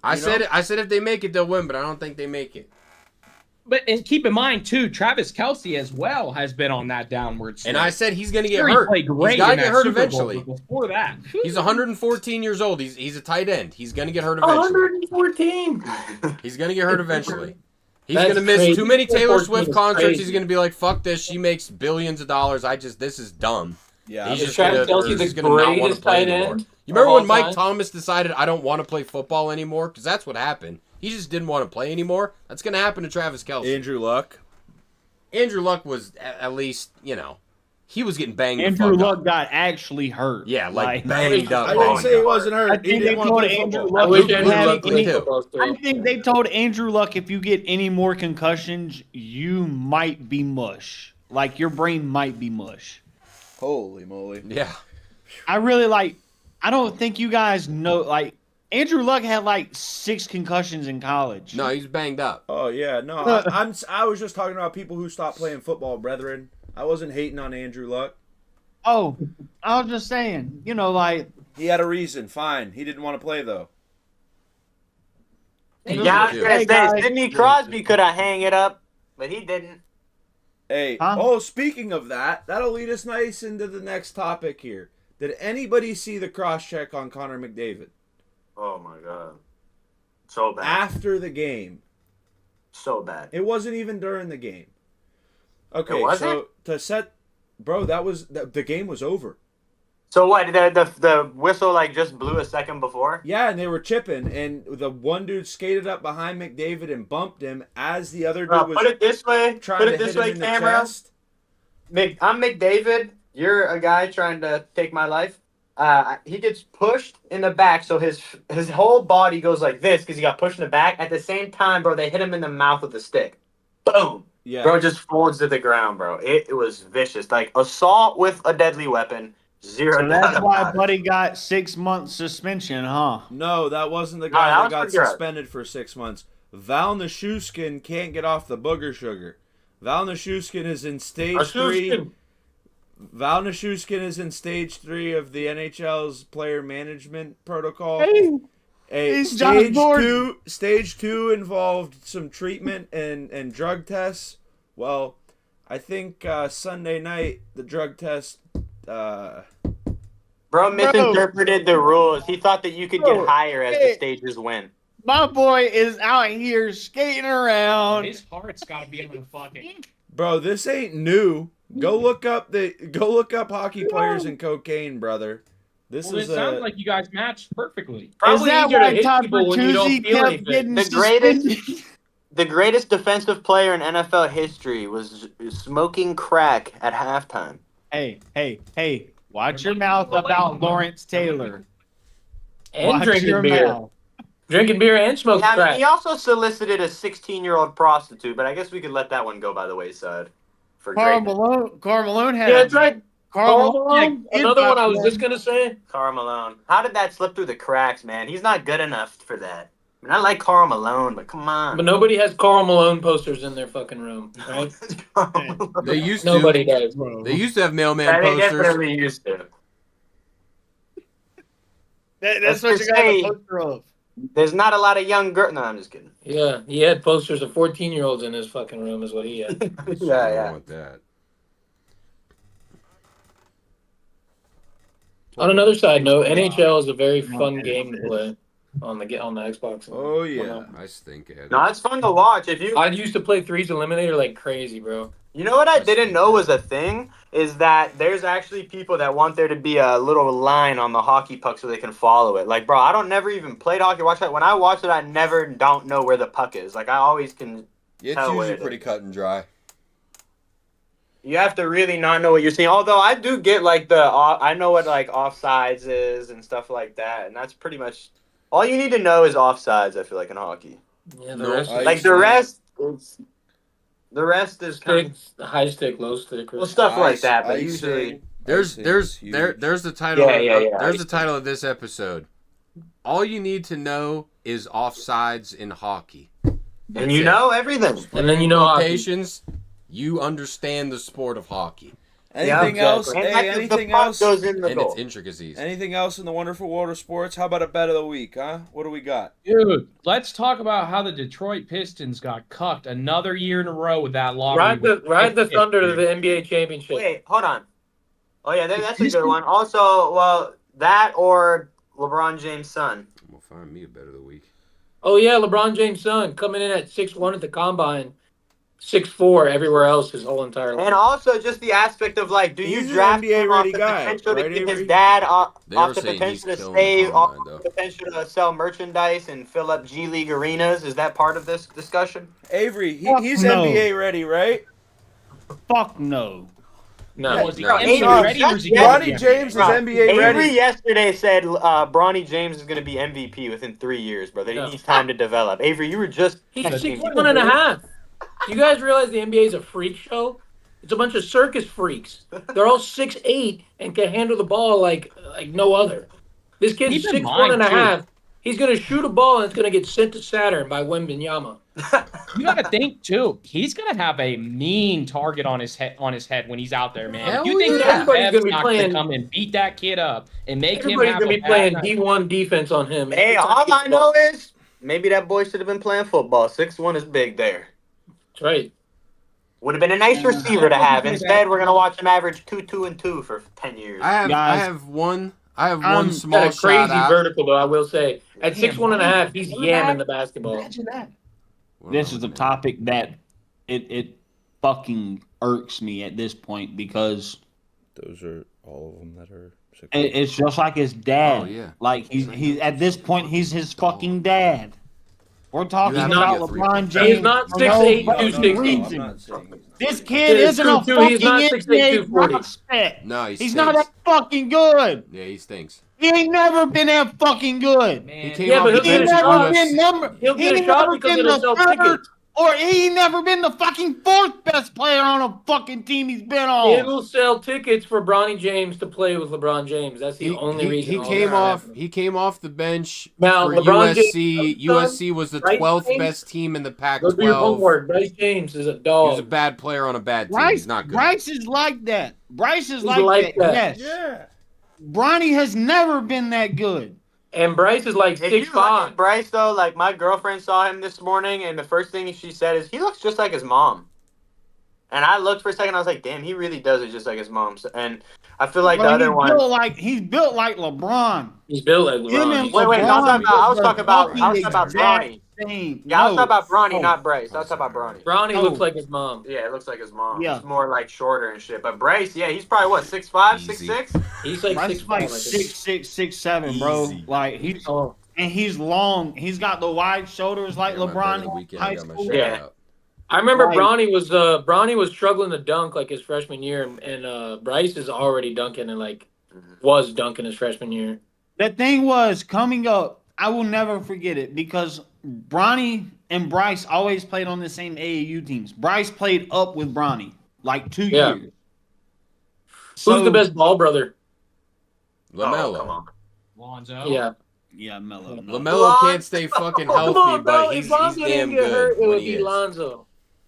I said if they make it, they'll win, but I don't think they make it. But and keep in mind too, Travis Kelce as well has been on that downward slope. And I said he's going to get Sure, he hurt. played great He's got to in get that hurt Super Bowl, eventually. but before that, He's 114 years old. He's a tight end. He's going to get hurt eventually. 114. He's going to get hurt eventually. He's That's going to miss crazy. too many Taylor 114 Swift is concerts. crazy. He's going to be like, fuck this. She makes billions of dollars. This is dumb. Yeah, He's Is just Travis gonna, Kelce he's the gonna not want to greatest play tight anymore. end? You remember when of all Mike time? Thomas decided, I don't want to play football anymore? Because that's what happened. He just didn't want to play anymore. That's going to happen to Travis Kelce. Andrew Luck. Andrew Luck was at least, he was getting banged Andrew the fuck Luck up. got actually hurt. Yeah, like banged up. I didn't banged say he up. wasn't I hurt. He think didn't they want to told play Andrew football. I Luck wish if you Andrew have Luck played too. football still. I think they told Andrew Luck if you get any more concussions, you might be mush. Like your brain might be mush. Holy moly. Yeah. I really I don't think you guys know. Andrew Luck had 6 concussions in college. No, he's banged up. Oh yeah, no. I was just talking about people who stopped playing football, brethren. I wasn't hating on Andrew Luck. Oh, I was just saying. He had a reason. Fine. He didn't want to play though. Yeah, I was gonna Hey, say guys. Sidney Crosby could have hang it up, but he didn't. Hey, speaking of that, that'll lead us nice into the next topic here. Did anybody see the cross-check on Connor McDavid? Oh my god, so bad. After the game. So bad. It wasn't even during the game. Okay, It wasn't? so the game was over. So what? The whistle just blew a second before. Yeah, and they were chipping, and the one dude skated up behind McDavid and bumped him as the other dude was Put it this way. trying Put to it this hit him way, in the camera. chest. I'm McDavid. You're a guy trying to take my life. He gets pushed in the back, so his whole body goes like this because he got pushed in the back. At the same time, bro, they hit him in the mouth with a stick. Boom. Yeah. Bro just folds to the ground, bro. It was vicious. Like assault with a deadly weapon. Zero. So that's doubt why about it. Buddy got 6 months suspension, huh? No, that wasn't the No, guy that that was got pretty good. suspended for 6 months. Val Nichushkin can't get off the booger sugar. Val Nichushkin is in stage 3. Val Nichushkin is in stage 3 of the NHL's player management protocol. He's Josh Gordon. Stage 2 involved some treatment and drug tests. Well, I think Sunday night the drug test. Bro misinterpreted the rules. He thought that you could get higher as the stages went. My boy is out here skating around. his heart's got to be on the fucking. Bro, this ain't new. Go look up hockey players and cocaine, brother. Well, it sounds like you guys matched perfectly. Is that easier to why hit Todd people when you don't Bertuzzi feel kept anything. getting The suspended? The greatest defensive player in NFL history was smoking crack at halftime. Hey! Watch your mouth about Lawrence Taylor. And Watch drinking your beer. mouth. Drinking beer and smoking Yeah, I mean, crack. he also solicited a 16-year-old prostitute, but I guess we could let that one go by the wayside. For Carl greatness. Malone had. Yeah, that's right. Carl Carl Malone. Malone. Another one I was just going to say. Karl Malone. How did that slip through the cracks, man? He's not good enough for that. I mean, I like Karl Malone, but come on. But nobody has Karl Malone posters in their fucking room, right? They used to. Nobody does. They used to have mailman Yeah, they posters. definitely used to. That's what Let's you just got say- a poster of. There's not a lot of young girls. No, I'm just kidding. Yeah, he had posters of 14-year-olds in his fucking room is what he had. Yeah. With that. On another side note, NHL is a very fun game to play on the Xbox. Oh yeah. I stink at it. No, it's fun to watch. If you I used to play Threes Eliminator like crazy, bro. You know what I didn't know was a thing is that there's actually people that want there to be a little line on the hockey puck so they can follow it. Like, bro, I don't never even played hockey. Watch that. When I watch it, I never don't know where the puck is. Like, I always can. It's Tell usually where it pretty is. cut and dry. You have to really not know what you're seeing. Although I do get like I know what like offsides is and stuff like that, and that's pretty much all you need to know is offsides. I feel like in hockey, Yeah, No, rest I- like the rest is kind stick, high stick, low stick. well stuff like that. But Icing- usually, There's icing there's is huge. there's the title. Yeah. There's the title of this episode. All you need to know is offsides in hockey. And you know everything. And then you know hockey. Quotations, you understand the sport of hockey. Anything Yeah, else? exactly. Hey, And the anything puck else? goes in the And goal. its intricacies. Anything else in the wonderful world of sports? How about a bet of the week, huh? What do we got? Dude, let's talk about how the Detroit Pistons got cucked another year in a row with that lottery. Ride the Thunder to the NBA championship. Wait, hold on. Oh yeah, that's a good one. Also, well, that or LeBron James' son. I'm gonna find me a bet of the week. Oh yeah, LeBron James' son coming in at 6'1" at the combine, 6'4" everywhere else his whole entire life. And also just the aspect of like, do you He's an draft NBA him off ready the guy, potential right, to get Avery? his dad off They were the saying potential he's to killing stay, the off combine, the though. potential to sell merchandise and fill up G League arenas? Is that part of this discussion? Avery, Fuck he's no. NBA ready, right? Fuck no. No, Was he No. NBA Avery, ready or is he that's- gonna be Bronny NBA? James is Bro, NBA Avery ready. yesterday said Bronny James is going to be MVP within 3 years, brother. He No. needs time to develop. Avery, you were just he's texting me. 6'1.5". Do you guys realize the NBA is a freak show? It's a bunch of circus freaks. They're all 6'8" and can handle the ball like no other. This kid's Keep in 6'1.5". He's gonna shoot a ball and it's gonna get sent to Saturn by Wembanyama. You got to think too. He's gonna have a mean target on his head when he's out there, man. Hell If you think yeah. that Everybody's ref's gonna be not playing- gonna come and beat that kid up and make him Everybody's have gonna a be bad playing night. D1 defense on him. Hey, Every time all he gets I the ball. know is maybe that boy should have been playing football. 6'1" is big there. That's right. Would have been a nice receiver to have. Instead, we're gonna watch him average 2-2-2 for 10 years. I Guys, have one Got small a crazy shout out. vertical though, I will say. At Damn, 6'1.5", he's look at yamming that. the basketball. Imagine that. This is a topic that it fucking irks me at this point because Those are all of them that are. it's just like his dad. Oh, yeah. Like he's at this point he's his fucking dad. We're talking You have to about be a three- LeBron He's James. not for 6'8", no fucking 260. reason. I'm not saying he's not. This kid Yeah, isn't a it's true, too. fucking He's not 6'8", NBA 240. prospect. No, he He's stinks. not that fucking good. Yeah, he stinks. He ain't never been that fucking good. Man, He came Yeah, off but the he'll He get bench a at never shot. been USC. number. He'll He get a ain't shot never because been it'll sell the third, tickets. or he ain't never been the fucking fourth best player on a fucking team he's been on. It'll sell tickets for Bronny James to play with LeBron James. That's the only reason. He all came this off. happened. He came off the bench Now, for LeBron USC. James' USC was the Bryce 12th James? best team in the Go do your Pac-12. homework. Bryce James is a He dog. was a bad player on a bad team. Bryce, He's not good. Bryce is like that. Bryce is He's like, like that. that. Yes. Yeah. Bronny has never been that good. And Bryce is like If you look 6'5". at Bryce though, like my girlfriend saw him this morning, and the first thing she said is, "He looks just like his mom." And I looked for a second, I was like, "Damn, he really does look just like his mom." And I feel like Bro, the other he's one. built like LeBron. He's built like Him LeBron. and He's Wait, LeBron I was are talking about fucking Bronny. exact same. Yeah, I was No. talking about Bronny, Oh. not Bryce. I was talking about Bronny. Bronny Oh. looks like his mom. Yeah, it looks like his mom. Yeah. He's more like shorter and shit. But Bryce, yeah, he's probably what, 6'5", Easy. 6'6"? He's like Bryce is 6'5". like Like 6'6", 6'7", bro. Easy. Like he's long. He's got the wide shoulders like I got my bet of the LeBron. weekend. High I got my school. shout Yeah. out. I remember Right. Bronny was struggling to dunk like his freshman year, and Bryce is already dunking and like was dunking his freshman year. The thing was coming up. I will never forget it because Bronny and Bryce always played on the same AAU teams. Bryce played up with Bronny like 2 Yeah. years. Who's the best ball brother? LaMelo. Oh, come on. Lonzo. Yeah. Yeah, Melo. LaMelo can't stay fucking healthy, Come on, bro. but he's If Lonzo damn didn't get hurt, good it when would he be is. Lonzo.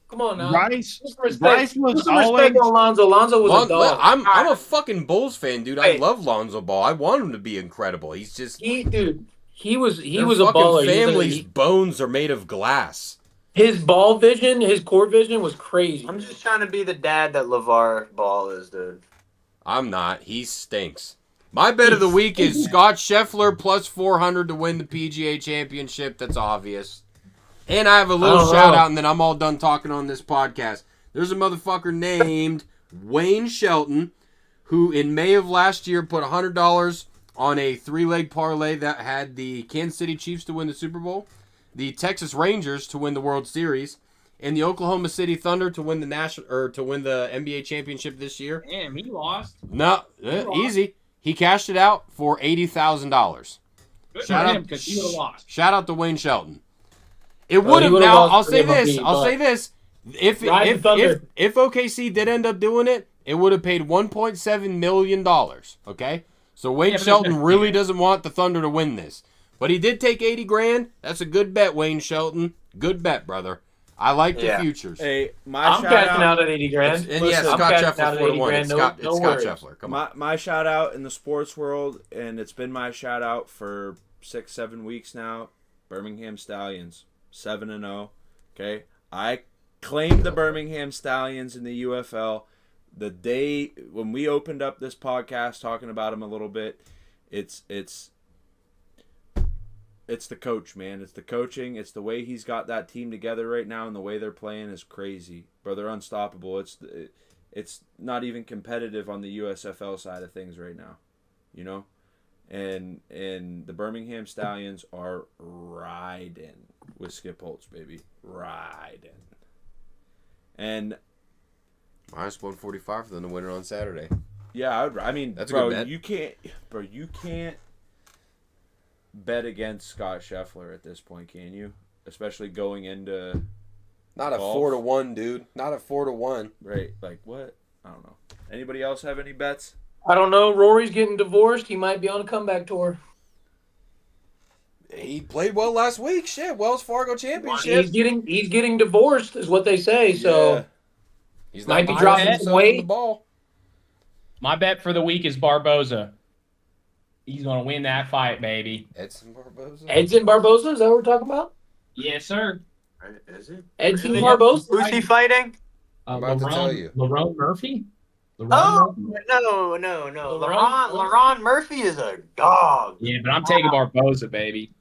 Come on now. Bryce Put some respect. Bryce was Put some respect always on Lonzo. Lonzo was a dog. I'm a fucking Bulls fan, dude. I Hey. love Lonzo Ball. I want him to be incredible. He's just He was a their baller. fucking He was family's like- bones are made of glass. his ball vision, his court vision was crazy. I'm just trying to be the dad that LeVar Ball is, dude. I'm not. He stinks. My bet of the week is Scott Scheffler plus 400 to win the PGA Championship. That's obvious. And I have a little shout out, and then I'm all done talking on this podcast. There's a motherfucker named Wayne Shelton, who in May of last year put $100 on a 3-leg parlay that had the Kansas City Chiefs to win the Super Bowl, the Texas Rangers to win the World Series, and the Oklahoma City Thunder to win the NBA championship this year. Damn, he lost. No, easy. He cashed it out for $80,000. Good Shout for out- him because he would have lost. Shout out to Wayne Shelton. It Well, would he have would've now. lost I'll for say MVP, this. I'll but- say this. If Ride the Thunder. OKC did end up doing it, it would have paid $1.7 million. Okay, so Wayne Yeah, but Shelton that's- really doesn't want the Thunder to win this. But he did take 80 grand. That's a good bet, Wayne Shelton. Good bet, brother. I like the futures. Hey, I'm cashing out at 80 grand. And yeah, Listen, Scott I'm Scheffler cashing 4 to 1. out It's at Scott, 80 it's grand, Scott no Scheffler. Come on. my shout out in the sports world, and it's been my shout out for 6-7 weeks now. Birmingham Stallions, 7-0. Okay, I claimed the Birmingham Stallions in the UFL the day when we opened up this podcast, talking about them a little bit. It's the coach, man. It's the coaching. It's the way he's got that team together right now, and the way they're playing is crazy. Bro, they're unstoppable. It's not even competitive on the USFL side of things right now, you know? And the Birmingham Stallions are riding with Skip Holtz, baby. Riding. And Minus 145 for them to win it on Saturday. yeah, I mean, That's a bro, good bet. you can't bet against Scott Scheffler at this point, can you? Especially going into Not a golf. 4 to 1, dude. Not a 4 to 1. Right, like what? I don't know. Anybody else have any bets? I don't know. Rory's getting divorced. He might be on a comeback tour. He played well last week. Shit, Wells Fargo Championship. He's getting divorced, is what they say. So Yeah. He's might be not dropping himself some in weight. the ball. My bet for the week is Barboza. He's gonna win that fight, baby. Edson Barboza. Edson Barboza, is that what we're talking about? Yes, sir. Is it? Edson Really? Barboza? Who's he fighting? I'm about to tell you. Lerone Murphy. Oh, no. Laurent Murphy is a dog. Yeah, but I'm taking Barboza, baby.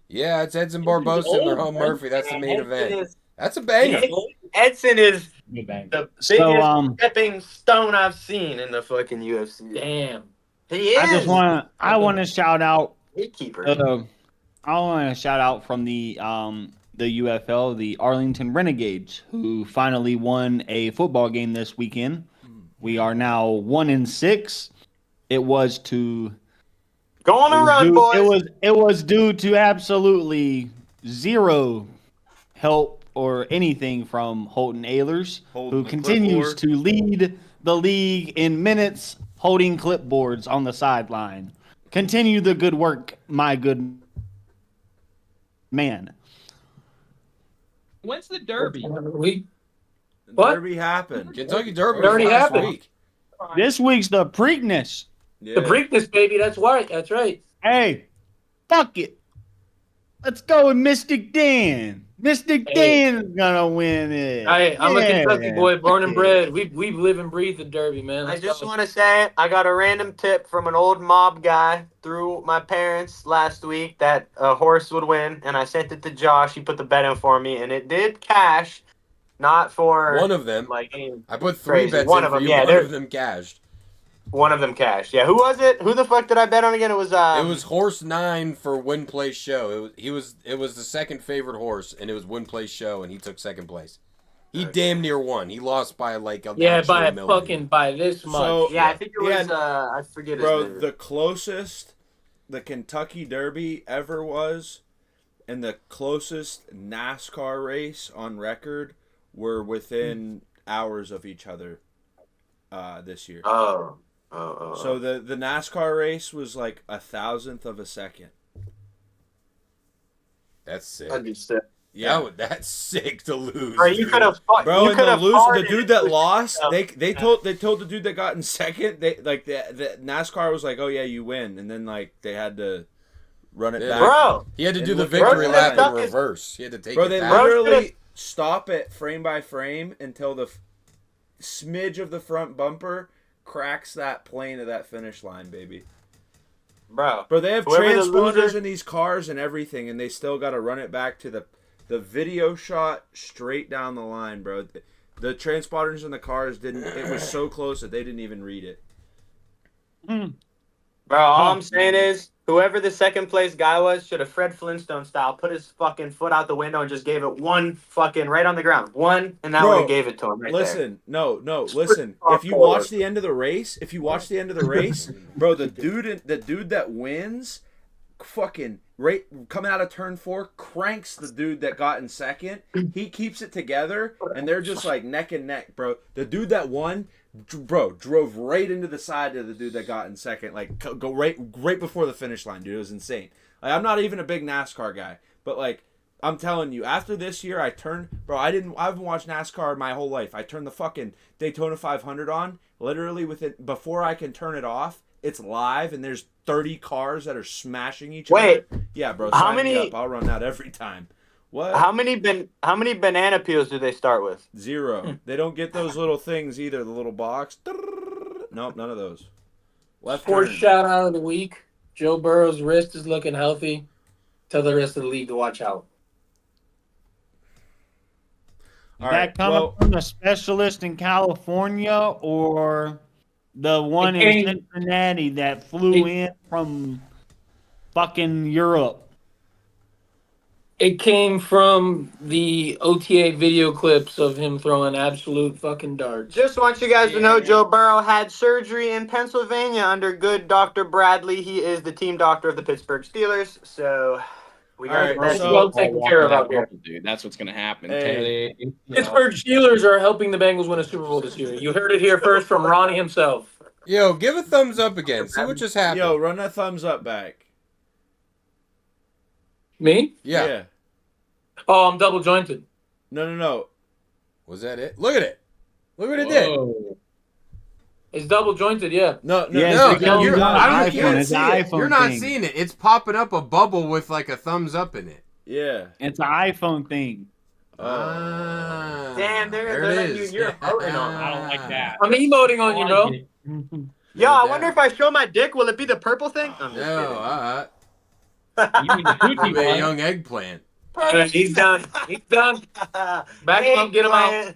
Yeah, it's Edson Barboza and Lerone Murphy. That's the main event. That's a banger. Edson is Good bang. the So, biggest stepping stone I've seen in the fucking UFC. Damn. He is. I want to shout out. Gatekeeper. I want to shout out from the UFL, the Arlington Renegades, who finally won a football game this weekend. We are now 1-6. It was to Go on a run, boys. It was due to absolutely zero help or anything from Holton Ahlers, Holding who the continues clipboard. to lead the league in minutes, holding clipboards on the sideline. Continue the good work, my good man. When's the Derby? We The What? Derby happened. Kentucky Derby It already was last happened. week. This week's the Preakness. Yeah. The Preakness, baby. That's right. That's right. Hey, fuck it. Let's go with Mystic Dan. Mystic Dan's gonna win it. I'm a Yeah. Kentucky boy, born and bred. We live and breathe the Derby, man. I Let's just go. want to say I got a random tip from an old mob guy through my parents last week that a horse would win, and I sent it to Josh. He put the bet in for me, and it did cash. Not for One of them. like I put 3 Crazy. bets One in of for them, you. yeah, One they're- of them cashed. one of them cashed. Yeah, who was it? Who the fuck did I bet on again? It was It was horse 9 for win place show. It was the second favorite horse, and it was win place show, and he took second place. He damn near won. He lost by like a Yeah, actual by a million. fucking by this much. So- yeah, I think it was Yeah. I forget his Bro, name. the closest the Kentucky Derby ever was, and the closest NASCAR race on record were within hours of each other this year. Oh. So the NASCAR race was like 1,000th of a second. That's sick. Understood. Yeah, that's sick to lose. Bro, you dude. could have Bro, you and could the have loser, the dude that lost, Yeah. they told the dude that got in second, they like the NASCAR was like, oh yeah, you win, and then like they had to run it Yeah. back. Bro, He had to And do the look- victory Bro, lap in that is- reverse. He had to take Bro, it they back. Bro, literally stop it frame by frame until the smidge of the front bumper cracks that plane of that finish line, baby. bro. Bro, they have Whoever the transponders loser- in these cars and everything, and they still got to run it back to the video shot straight down the line, bro. The transponders in the cars didn't. It was so close that they didn't even read it. Bro, all I'm saying is, whoever the second place guy was should have Fred Flintstone style put his fucking foot out the window and just gave it one fucking right on the ground. One, and that Bro, would have gave it to him right there. Listen, listen. If you watch the end of the race, bro, the dude that wins, fucking right coming out of turn 4, cranks the dude that got in second. He keeps it together, and they're just like neck and neck, bro. The dude that won, bro, drove right into the side of the dude that got in second, like go right before the finish line, dude. It was insane. Like, I'm not even a big NASCAR guy, but like I'm telling you, after this year, I haven't watched NASCAR my whole life. I turned the fucking Daytona 500 on, literally before I can turn it off. It's live, and there's 30 cars that are smashing each other. Yeah, bro. Sign me up. I'll run that every time. What? How many banana peels do they start with? 0. They don't get those little things either. The little box. Nope, none of those. Left Sports turn. shout out of the week. Joe Burrow's wrist is looking healthy. Tell the rest of the league to watch out. Is that coming from a specialist in California or the one in Cincinnati that flew in from fucking Europe? It came from the OTA video clips of him throwing absolute fucking darts. Just want you guys to know Joe Burrow had surgery in Pennsylvania under good Dr. Bradley. He is the team doctor of the Pittsburgh Steelers. So we got well taken care of out here. Dude, that's what's going to happen. Hey. Pittsburgh Steelers are helping the Bengals win a Super Bowl this year. You heard it here first from Ronnie himself. Yo, give a thumbs up again. See what just happened. Yo, run that thumbs up back. Me? Yeah. Oh, I'm double jointed. No. Was that it? Look at it. Look what it did. It's double jointed, yeah. No. I don't iPhone. see it. You're not seeing it. It's popping up a bubble with like a thumbs up in it. Yeah. It's an iPhone thing. Damn, there it is. You're emoting on. I don't like that. I'm emoting on you, bro. Yo, I wonder if I show my dick, will it be the purple thing? I'm just No, kidding. You mean the cookie Maybe a one? young eggplant. He's done. He's done. Back him up, get him out.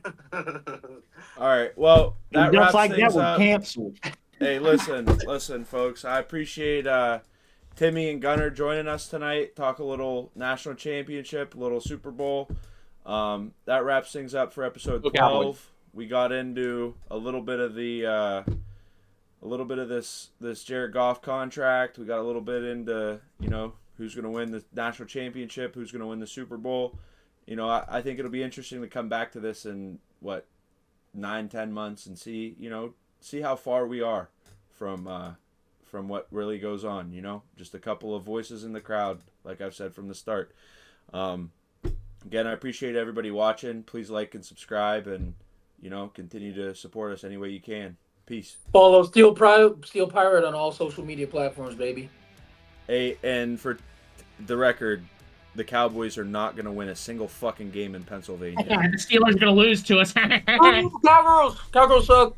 All right. Well, that Just wraps like that, things we're up. canceled. Hey, listen, folks. I appreciate Timmy and Gunnar joining us tonight. Talk a little national championship, a little Super Bowl. That wraps things up for episode 12. We got into a little bit of this Jared Goff contract. We got a little bit into who's going to win the national championship, who's going to win the Super Bowl. I think it'll be interesting to come back to this in 9-10 months and see how far we are from what really goes on. Just a couple of voices in the crowd, like I've said from the start. Again, I appreciate everybody watching. Please like and subscribe, and continue to support us any way you can. Peace. Follow Steel Pirate on all social media platforms, baby. Hey, and for the record, the Cowboys are not going to win a single fucking game in Pennsylvania. The Steelers are going to lose to us. Cowgirls suck.